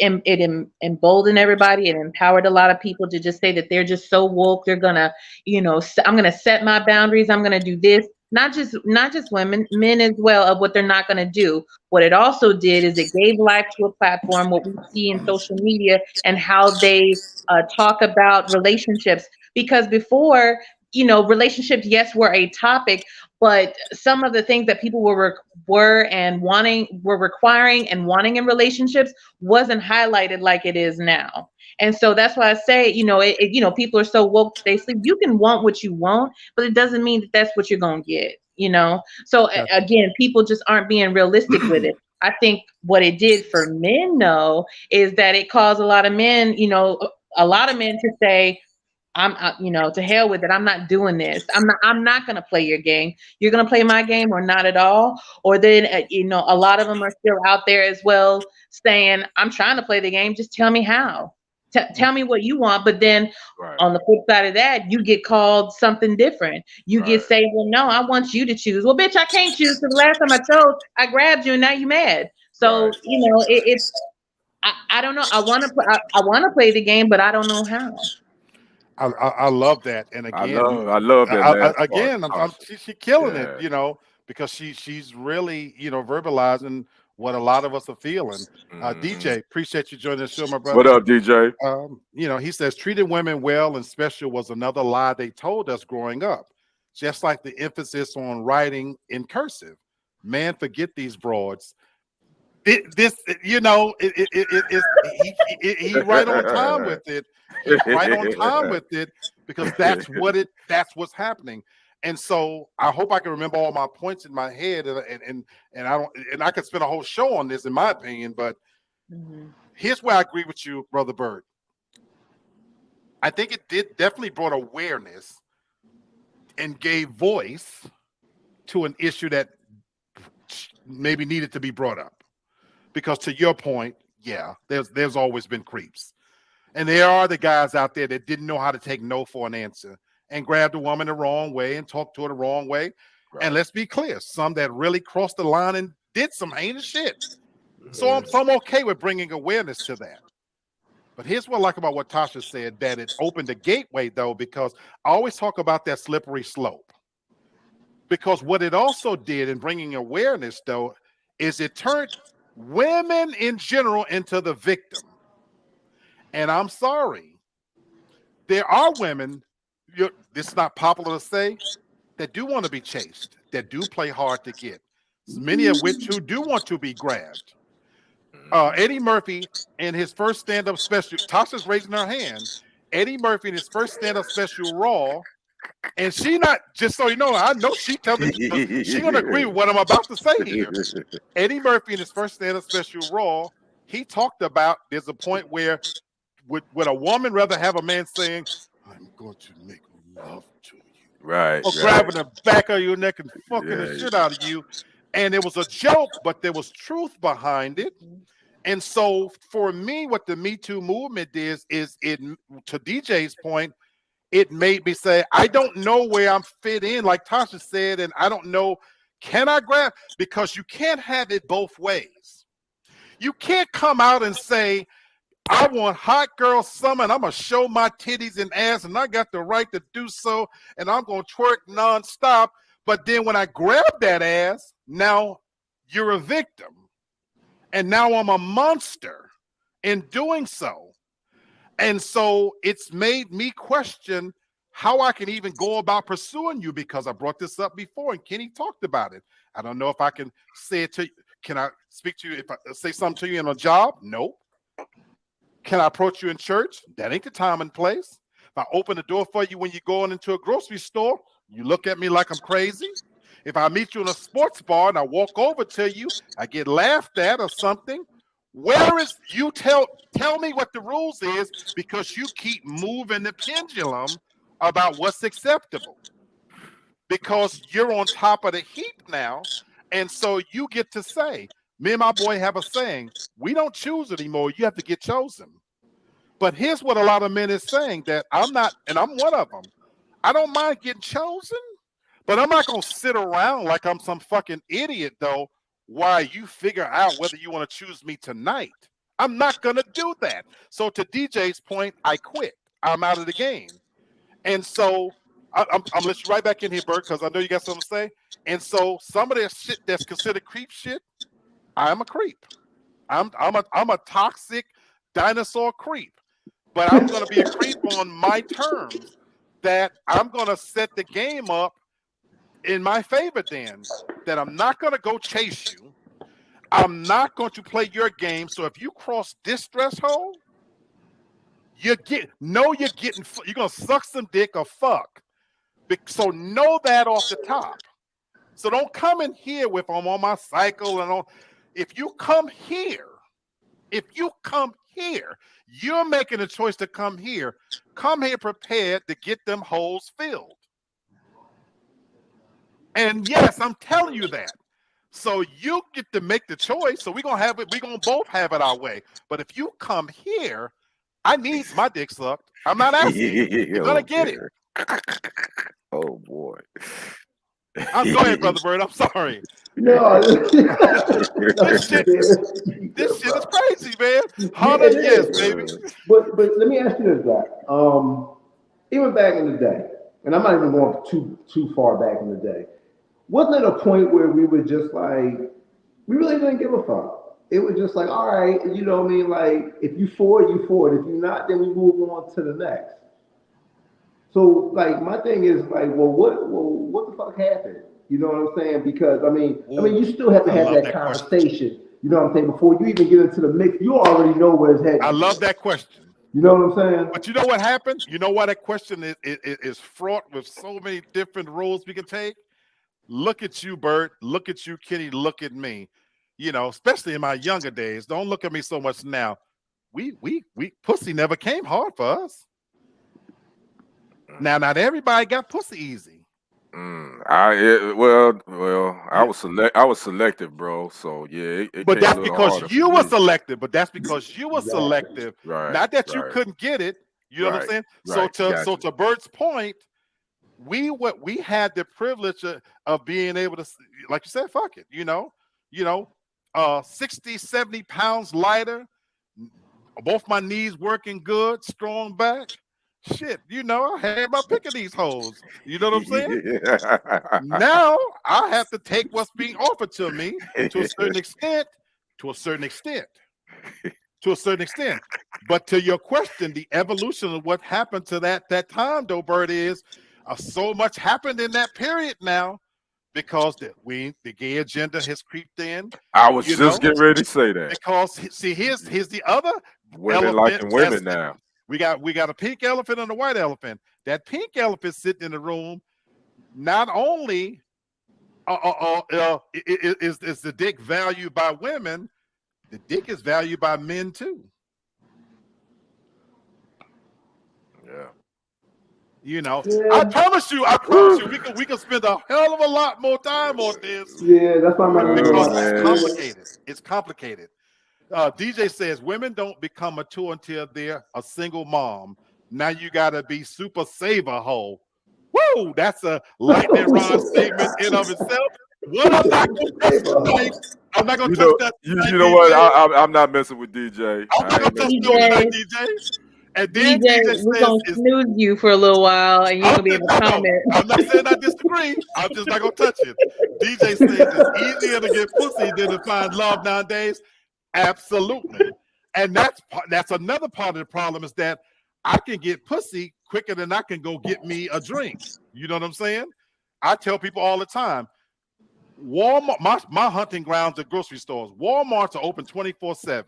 emboldened everybody. It empowered a lot of people to just say that they're just so woke. They're gonna, I'm gonna set my boundaries. I'm gonna do this. Not just women, men as well, of what they're not gonna do. What it also did is it gave life to a platform. What we see in social media and how they talk about relationships. Because before, relationships, yes, were a topic, but some of the things that people were requiring and wanting in relationships wasn't highlighted like it is now. And so that's why I say, people are so woke they sleep. You can want what you want, but it doesn't mean that that's what you're going to get. So Gotcha. again, people just aren't being realistic with it. I think what it did for men, though, is that it caused a lot of men, to say, to hell with it. I'm not doing this. I'm not going to play your game. You're going to play my game or not at all. Or then, a lot of them are still out there as well saying, I'm trying to play the game. Just tell me how. Tell me what you want. But then Right. on the flip side of that, you get called something different. You get Right. say, well, no, I want you to choose. Well, bitch, I can't choose because the last time I chose, I grabbed you and now you mad. So, Right. it's, I don't know. I want to play the game, but I don't know how. I love that. And I again, love that last part. again, Tasha. she killing it, Yeah. because she's really, verbalizing what a lot of us are feeling. Mhm. DJ, appreciate you joining the show, my What brother. up, DJ? He says treating women well and special was another lie they told us growing up. Just like the emphasis on writing in cursive. Man, forget these broads. This, he right on time with it. He's right on time with it, because that's what's happening. And so I hope I can remember all my points in my head, and I could spend a whole show on this, in my opinion. But here's where I agree with you, Brother Bird. I think it definitely brought awareness and gave voice to an issue that maybe needed to be brought up. Because to your point, yeah, there's always been creeps. And there are the guys out there that didn't know how to take no for an answer and grabbed a woman the wrong way and talked to her the wrong way. Right. And let's be clear, some that really crossed the line and did some heinous shit. So Mhm. I'm okay with bringing awareness to that. But here's what I like about what Tasha said, that it opened a gateway, though, because I always talk about that slippery slope. Because what it also did in bringing awareness, though, is it turned women in general into the victim. And I'm sorry, there are women, this is not popular to say, that do want to be chased, that do play hard to get, many of which who do want to be grabbed. Eddie Murphy in his first stand-up special, Tasha's raising her hand, Eddie Murphy in his first stand-up special, Raw, and she not, just so you know, I know she tell the truth, she gonna agree with what I'm about to say here. Eddie Murphy in his first stand-up special, Raw, he talked about there's a point where would a woman rather have a man saying, I'm going to make love to you, Right. or grabbing the back of your neck and fucking the shit out of you. And it was a joke, but there was truth behind it. And so for me, what the Me Too movement is it, to DJ's point, it made me say, I don't know where I'm fit in, like Tasha said, and I don't know, can I grab? Because you can't have it both ways. You can't come out and say, I want hot girl summer and I'm going to show my titties and ass and I got the right to do so and I'm going to twerk nonstop. But then when I grab that ass, now you're a victim. And now I'm a monster in doing so. And so it's made me question how I can even go about pursuing you, because I brought this up before and Kenny talked about it. I don't know if I can say it to you. Can I speak to you if I say something to you in a job? Nope. Can I approach you in church? That ain't the time and place. If I open the door for you when you're going into a grocery store, you look at me like I'm crazy. If I meet you in a sports bar and I walk over to you, I get laughed at or something. Where is you tell me what the rules is, because you keep moving the pendulum about what's acceptable. Because you're on top of the heap now, and so you get to say, me and my boy have a saying, we don't choose anymore, you have to get chosen. But here's what a lot of men is saying, that I'm not, and I'm one of them. I don't mind getting chosen, but I'm not going to sit around like I'm some fucking idiot, though, while you figure out whether you want to choose me tonight. I'm not going to do that. So to DJ's point, I quit. I'm out of the game. And so I'm let you right back in here, Bert, because I know you got something to say. And so some of that shit that's considered creep shit, I'm a creep. I'm a toxic dinosaur creep. But I'm going to be a creep on my terms, that I'm going to set the game up in my favor then, that I'm not going to go chase you. I'm not going to play your game. So if you cross this threshold, you're getting to suck some dick or fuck. So know that off the top. So don't come in here with I'm on my cycle and all. If you come here, you're making a choice to come here. Come here prepared to get them holes filled. And yes, I'm telling you that. So you get to make the choice. So we're gonna both have it our way. But if you come here, I need my dick sucked. I'm not asking. You're gonna get it. Oh boy. Go ahead, Brother Bird. I'm sorry. No, This shit is crazy, man. 100 years, baby. But let me ask you this, Zach. Even back in the day, and I'm not even going too far back in the day, wasn't it a point where we were just like, we really didn't give a fuck? It was just like, all right, you know what I mean? Like, if you for it, you for it. If you're not, then we move on to the next. So, like, my thing is like, what the fuck happened? You know what I'm saying? Because I mean, you still have to have that conversation. You know what I'm saying? Before you even get into the mix, you already know where it's headed. I love that question. You know what I'm saying? But you know what happened? You know why that question is fraught with so many different roles we can take? Look at you, Bert. Look at you, Kenny. Look at me. You know, especially in my younger days. Don't look at me so much now. We pussy never came hard for us. Now, not everybody got pussy easy. I was selective, bro. So yeah, but that's because you were selective. Right. Not that you couldn't get it. You know what I'm saying? So to Bert's point, we had the privilege of being able to, like you said, fuck it. 60, 70 pounds lighter, both my knees working good, strong back. Shit, I had my pick of these hoes. You know what I'm saying? Now I have to take what's being offered to me to a certain extent. But to your question, the evolution of what happened to that time, though, Bert, is so much happened in that period now, because the gay agenda has creeped in. I was just getting ready to say that. Because see, here's the other women liking women now. We got a pink elephant and a white elephant. That pink elephant sitting in the room, not only is the dick valued by women, the dick is valued by men too. Yeah. I promise you, we can spend a hell of a lot more time on this. Yeah, that's why I'm because it's complicated. DJ says women don't become mature until they're a single mom. Now you gotta be super saver hoe. Woo! That's a lightning rod statement in of itself. What I'm not gonna touch tonight. I'm not gonna touch that tonight, You know what? DJ. I'm not messing with DJ. I'm not I gonna ain't touch messing no with tonight, DJ, DJ. And then DJ, DJ we're says gonna is snooze you for a little while, and you ain't gonna be able to no. comment. I'm not saying I disagree. I'm just not gonna touch it. DJ says it's easier to get pussy than to find love nowadays. Absolutely. And that's another part of the problem is that I can get pussy quicker than I can go get me a drink. You know what I'm saying? I tell people all the time, Walmart, my hunting grounds are grocery stores. Walmarts are open 24/7.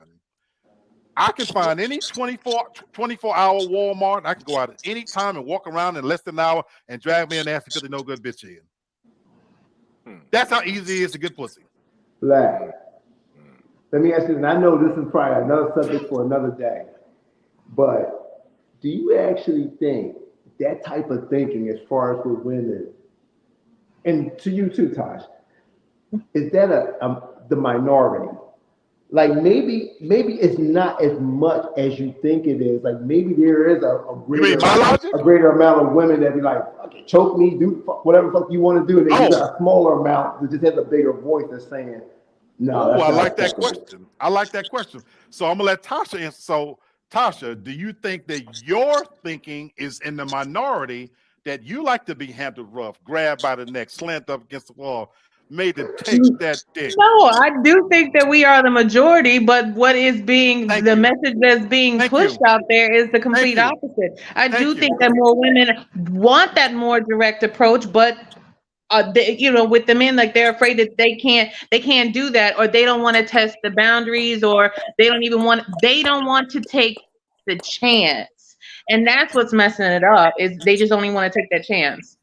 I can find any 24-hour Walmart. I can go out at any time and walk around in less than an hour and drag me a nasty filthy no good bitch in. That's how easy it is to get pussy. Black. Let me ask you, and I know this is probably another subject for another day, but do you actually think that type of thinking, as far as with women, and to you too, Tosh, is that the minority? Like maybe it's not as much as you think it is. Like maybe there is a You mean greater my logic? a greater amount of women that be like, okay, choke me, do whatever fuck you want to do, and then you got a smaller amount that just has a bigger voice that's saying, no, Oh, that's I not like that acceptable. question. I like that question. So I'm gonna let Tasha answer. So Tasha, do you think that your thinking is in the minority that you like to be handled rough, grabbed by the neck, slammed up against the wall, made to take that dick? No, I do think that we are the majority, but what is being Thank the you. message that's being Thank pushed you. out there is the Thank complete you. opposite. I Thank do you. think that more women want that more direct approach, but with the men, like they're afraid that they can't do that, or they don't want to test the boundaries, or they don't want to take the chance, and that's what's messing it up. Is they just only want to take that chance.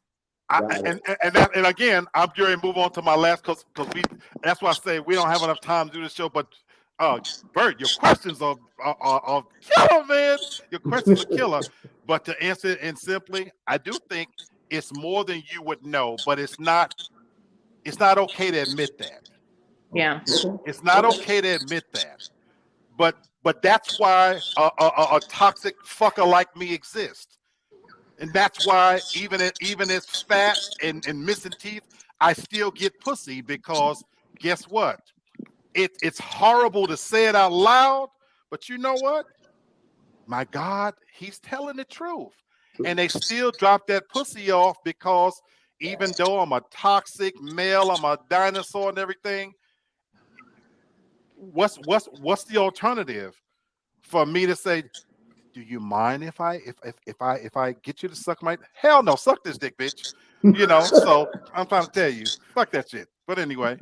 And again, I'm going to move on to my last because we. That's why I say we don't have enough time to do this show. But Bert, your questions are killer, man. Your questions are killer. But to answer it in simply, I do think it's more than you would know. But it's not. It's not okay to admit that. Yeah. It's not okay to admit that. But that's why a toxic fucker like me exists. And that's why even as fat and missing teeth, I still get pussy because guess what? It's horrible to say it out loud, but you know what? My God, he's telling the truth. And they still drop that pussy off because even though I'm a toxic male, I'm a dinosaur and everything, what's the alternative for me to say, do you mind if I get you to suck my hell no, suck this dick, bitch. So I'm trying to tell you, fuck that shit. But anyway,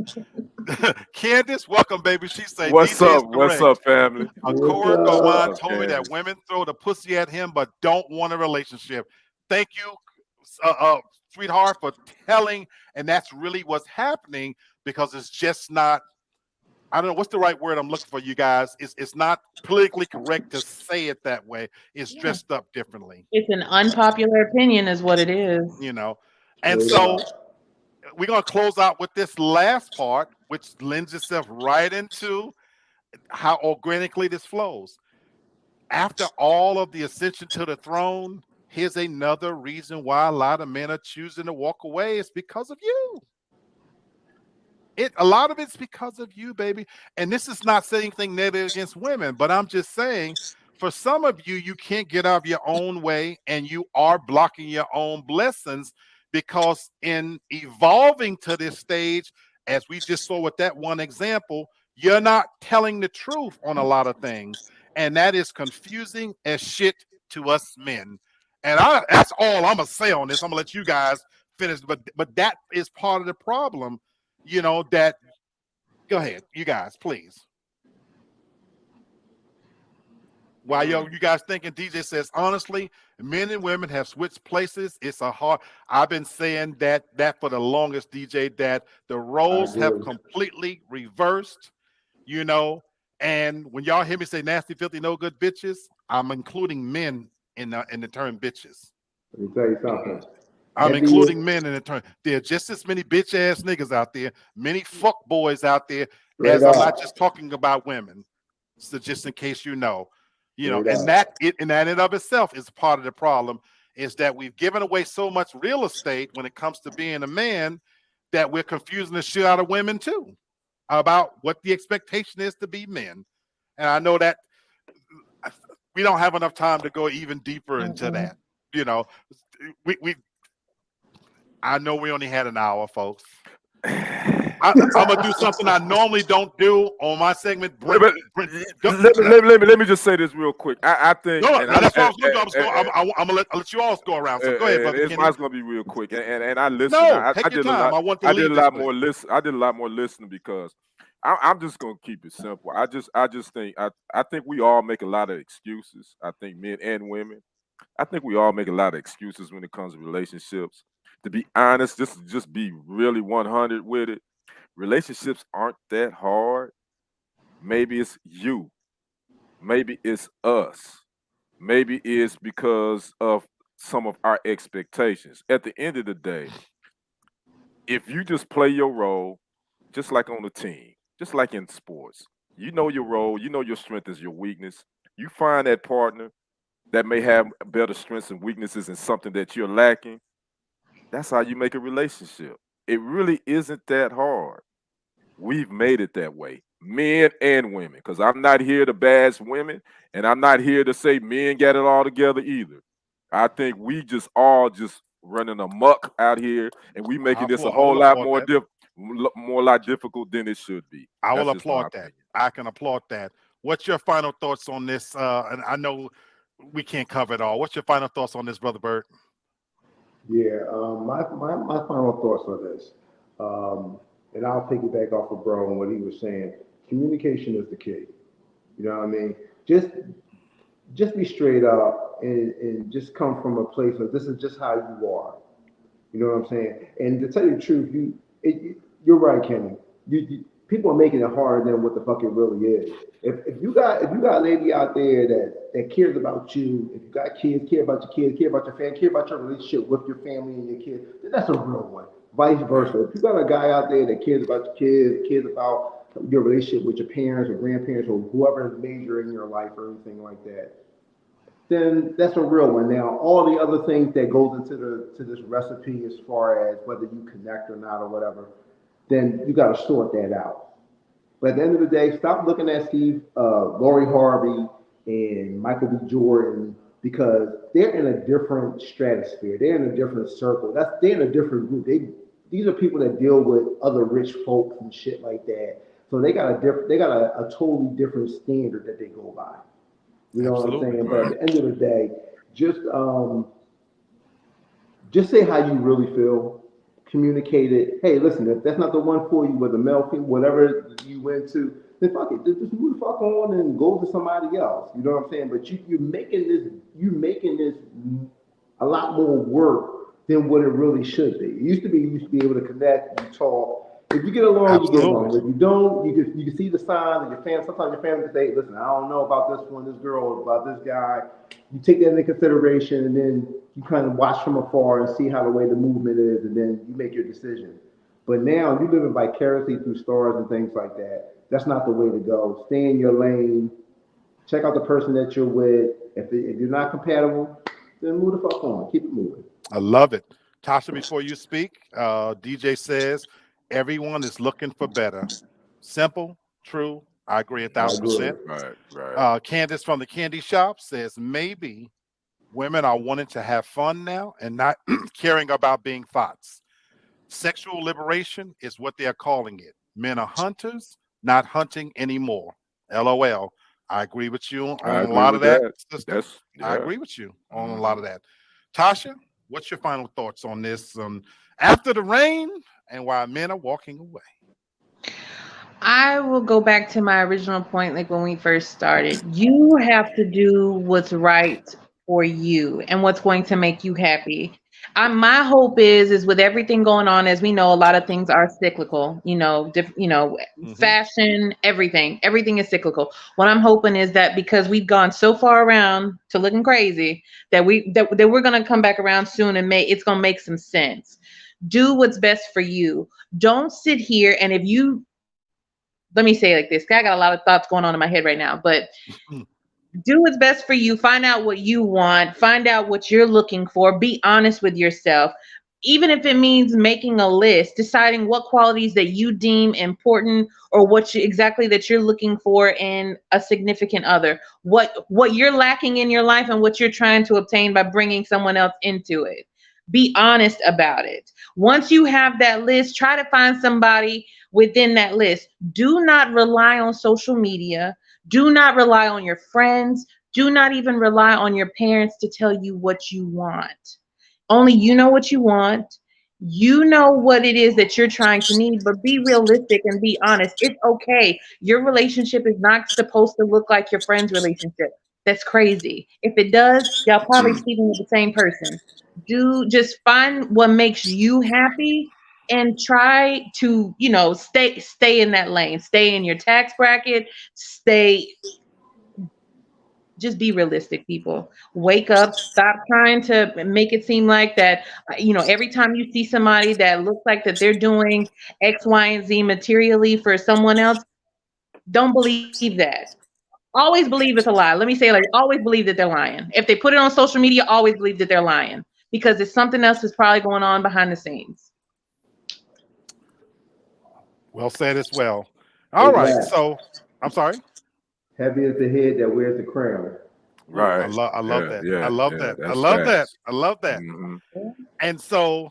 Candace, welcome, baby. She say What's DJ is up? What's correct. up, family? A What's coworker of mine up? told me that Candace. women throw the pussy at him but don't want a relationship. Thank you, sweetheart, for telling. And that's really what's happening because it's just not. I don't know what's the right word I'm looking for, you guys. It's not politically correct to say it that way. It's dressed up differently, It's an unpopular opinion, is what it is. And Straight so up. we're gonna close out with this last part, which lends itself right into how organically this flows. After all of the ascension to the throne, here's another reason why a lot of men are choosing to walk away. It's because of you. A lot of it's because of you, baby. And this is not saying anything negative against women, but I'm just saying for some of you, you can't get out of your own way and you are blocking your own blessings because in evolving to this stage, as we just saw with that one example, you're not telling the truth on a lot of things. And that is confusing as shit to us men. And that's all I'm going to say on this. I'm going to let you guys finish. But that is part of the problem. That go ahead, you guys, please. While you guys thinking, DJ says, honestly, men and women have switched places. It's a hard. I've been saying that for the longest, DJ, that the roles have completely reversed, and when y'all hear me say nasty, filthy, no good bitches, I'm including men in the term bitches. Let me tell you something. I'm including men in the term. There are just as many bitch ass niggas out there, many fuck boys out there, as I'm not just talking about women. So just in case you know, Straight and up. that in of itself is part of the problem, is that we've given away so much real estate when it comes to being a man that we're confusing the shit out of women too about what the expectation is to be men. And I know that we don't have enough time to go even deeper into Mm-mm. that. You know, we I know we only had an hour, folks. I'm gonna do something I normally don't do on my segment. But, but Bring go, let me just say this real quick. I think, no, and no, I that's what I was gonna do. I'm gonna let you all go around. So go ahead, and brother it's Kenny. mine's gonna be real quick. And I listen. No, I take your did a time. lot. I want to I did leave a this lot way. more listen. I did a lot more listening because I'm just gonna keep it simple. I just think I think we all make a lot of excuses. I think men and women. I think we all make a lot of excuses when it comes to relationships. To be honest, just be really 100 with it. Relationships aren't that hard. Maybe it's you. Maybe it's us. Maybe it's because of some of our expectations. At the end of the day, if you just play your role, just like on a team, just like in sports, you know your role, you know your strength is your weakness. You find that partner that may have better strengths and weaknesses in something that you're lacking. That's how you make a relationship. It really isn't that hard. We've made it that way, men and women, because I'm not here to bash women and I'm not here to say men got it all together either. I think we just all just running amok out here and we making this a I whole will lot applaud more that. more lot difficult than it should be. I will That's just my applaud that. opinion. I can applaud that. What's your final thoughts on this? And I know we can't cover it all. What's your final thoughts on this, brother Bird? Yeah, my final thoughts on this, and I'll take it back off of bro and what he was saying. Communication is the key. You know what I mean? Just be straight up and just come from a place of this is just how you are. You know what I'm saying? And to tell you the truth, you're right, Kenny. People are making it harder than what the fuck it really is. If you got a lady out there that cares about you, if you got kids, care about your kids, care about your family, care about your relationship with your family and your kids, then that's a real one. Vice Right. versa. If you got a guy out there that cares about your kids, cares about your relationship with your parents or grandparents or whoever is major in your life or anything like that, then that's a real one. Now, all the other things that goes into the to this recipe, as far as whether you connect or not or whatever, then you got to sort that out. But at the end of the day, stop looking at Lori Harvey, and Michael B. Jordan because they're in a different stratosphere. They're in a different circle. They're in a different group. These are people that deal with other rich folks and shit like that. So they got a totally different standard that they go by. You know what I'm Absolutely. saying? But at Right. the end of the day, just um, just say how you really feel. Communicate it. Hey, listen, if that's not the one for you, whether male, female, whatever you went to, then fuck it. Just move the fuck on and go to somebody else. You know what I'm saying? But you're making this a lot more work than what it really should be. It used to be you used to be able to connect, you talk. If you get along, you get Absolutely. along. If you don't, you can see the signs, and your family. Sometimes your family can say, "Listen, I don't know about this one, this girl, about this guy." You take that into consideration, and then you kind of watch from afar and see how the way the movement is, and then you make your decision. But now you living vicariously through stars and things like that. That's not the way to go. Stay in your lane. Check out the person that you're with. If you're not compatible, then move the fuck on. Keep it moving. I love it. Tasha, before you speak, DJ says everyone is looking for better. Simple, true. I agree a I thousand agree. percent. Right. Right. Candace from the candy shop says maybe women are wanting to have fun now and not caring about being thoughts. Sexual liberation is what they're calling it. Men are hunters, not hunting anymore. LOL. I agree with you I on a agree lot of with that, that. sister. That's I yeah. agree with you on a lot Hmm. of that. Tasha, what's your final thoughts on this? After the rain and why men are walking away. I will go back to my original point, like when we first started. You have to do what's right for you and what's going to make you happy. My hope is with everything going on, as we know, a lot of things are cyclical. Hmm. Fashion, everything is cyclical. What I'm hoping is that because we've gone so far around to looking crazy, that we're gonna come back around soon and it's gonna make some sense. Do what's best for you. Don't sit here and if you let me say it like this. 'Cause I got a lot of thoughts going on in my head right now, but do what's best for you. Find out what you want. Find out what you're looking for. Be honest with yourself. Even if it means making a list, deciding what qualities that you deem important or exactly that you're looking for in a significant other. What you're lacking in your life and what you're trying to obtain by bringing someone else into it. Be honest about it. Once you have that list, try to find somebody within that list. Do not rely on social media. Do not rely on your friends. Do not even rely on your parents to tell you what you want. Only you know what you want. You know what it is that you're trying to need, but be realistic and be honest. It's okay. Your relationship is not supposed to look like your friend's relationship. That's crazy. If it does, y'all probably sleeping with the same person. Do just find what makes you happy and try to, stay in that lane. Stay in your tax bracket. Stay Just be realistic, people. Wake up. Stop trying to make it seem like that, every time you see somebody that looks like that they're doing X, Y, and Z materially for someone else, don't believe that. Always believe it's a lie. Let me say it like always believe that they're lying. If they put it on social media, always believe that they're lying because it's something else that's probably going on behind the scenes. Well said as well. Hey, All right. Black. So I'm sorry. Heavy is the head that wears the crown. Ooh, Right. I love Yeah, that. I yeah, love yeah. that. I That's love that. facts. I love that. Hmm. And so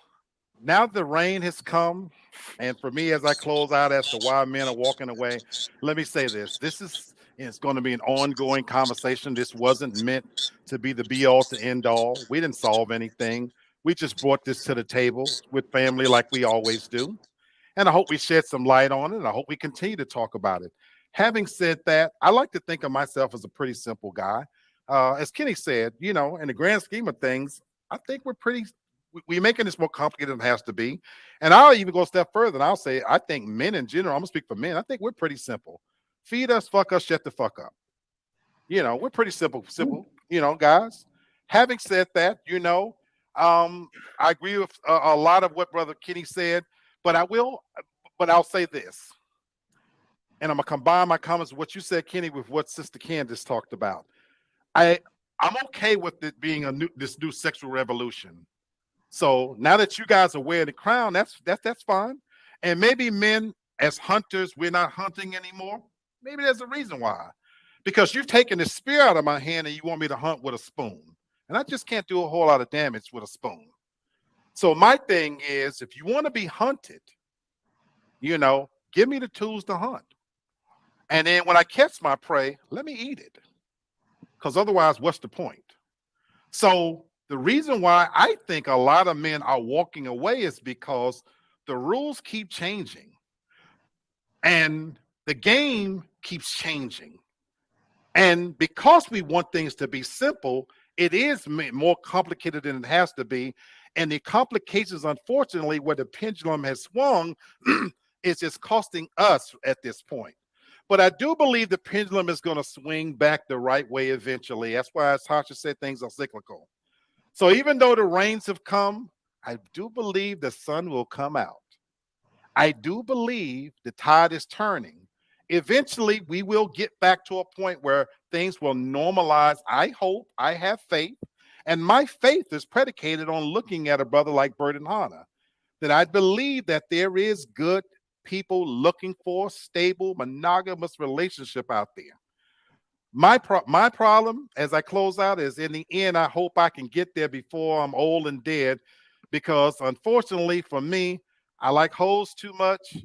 now the rain has come. And for me, as I close out as to why men are walking away, let me say this. This is it's going to be an ongoing conversation. This wasn't meant to be the be all to end all. We didn't solve anything. We just brought this to the table with family like we always do. And I hope we shed some light on it. And I hope we continue to talk about it. Having said that, I like to think of myself as a pretty simple guy. As Kenny said, in the grand scheme of things, I think we're making this more complicated than it has to be. And I'll even go a step further and I'll say, I think men in general, I'm gonna speak for men, I think we're pretty simple. Feed us, fuck us, shut the fuck up. We're pretty simple, guys. Having said that, I agree with a lot of what Brother Kenny said, but I'll say this, and I'm gonna combine my comments with what you said, Kenny, with what Sister Candace talked about. I I'm okay with it being this new sexual revolution. So now that you guys are wearing the crown, that's fine. And maybe men as hunters, we're not hunting anymore. Maybe there's a reason why. Because you've taken the spear out of my hand and you want me to hunt with a spoon. And I just can't do a whole lot of damage with a spoon. So my thing is, if you want to be hunted, give me the tools to hunt. And then when I catch my prey, let me eat it. Because otherwise, what's the point? So the reason why I think a lot of men are walking away is because the rules keep changing and the game keeps changing. And because we want things to be simple, it is more complicated than it has to be. And the complications, unfortunately, where the pendulum has swung, is just costing us at this point. But I do believe the pendulum is going to swing back the right way eventually. That's why, as Tasha said, things are cyclical. So even though the rains have come, I do believe the sun will come out. I do believe the tide is turning. Eventually, we will get back to a point where things will normalize. I hope, I have faith. And my faith is predicated on looking at a brother like Bert and Hannah, that I believe that there is good people looking for a stable, monogamous relationship out there. My problem as I close out is in the end, I hope I can get there before I'm old and dead, because unfortunately for me, I like hoes too much,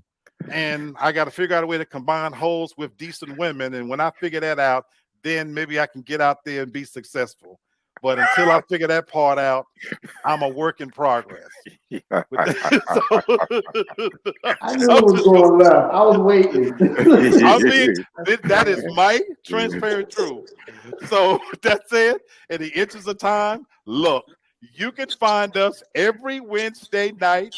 and I got to figure out a way to combine hoes with decent women. And when I figure that out, then maybe I can get out there and be successful. But until I figure that part out, I'm a work in progress. With I knew it was going left. I was waiting. I mean, that is my transparent truth. So that's it. In the interest of time, look, you can find us every Wednesday night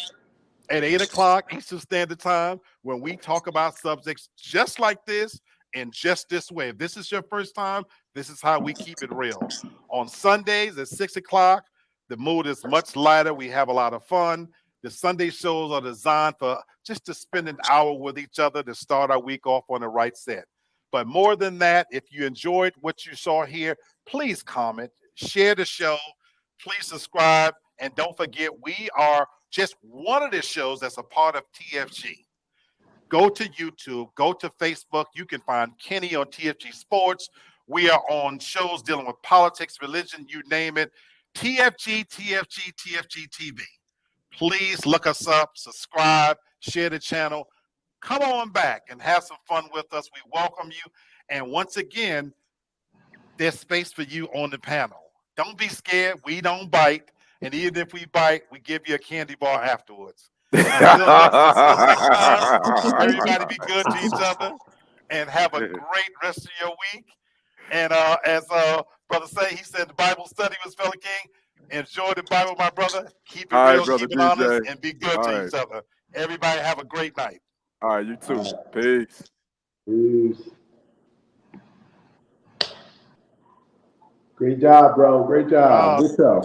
at 8 o'clock Eastern Standard Time when we talk about subjects just like this and just this way. If this is your first time, this is how we keep it real. On Sundays at 6 o'clock, the mood is much lighter. We have a lot of fun. The Sunday shows are designed for just to spend an hour with each other to start our week off on the right set. But more than that, if you enjoyed what you saw here, please comment, share the show, please subscribe, and don't forget we are just one of the shows that's a part of TFG. Go to YouTube, go to Facebook. You can find Kenny on TFG Sports. We are on shows dealing with politics, religion, you name it. TFG, TFG, TFG TV. Please look us up, subscribe, share the channel. Come on back and have some fun with us. We welcome you. And once again, there's space for you on the panel. Don't be scared. We don't bite. And even if we bite, we give you a candy bar afterwards. Until next time, everybody be good to each other and have a great rest of your week. And as brother say, he said the Bible study was Fella King. Enjoy the Bible, my brother. Keep it All right, real, brother keep it honest, DJ. and be good All to right. each other. Everybody have a great night. All right, you too. Peace. Peace. Great job, bro. Great job. Good show.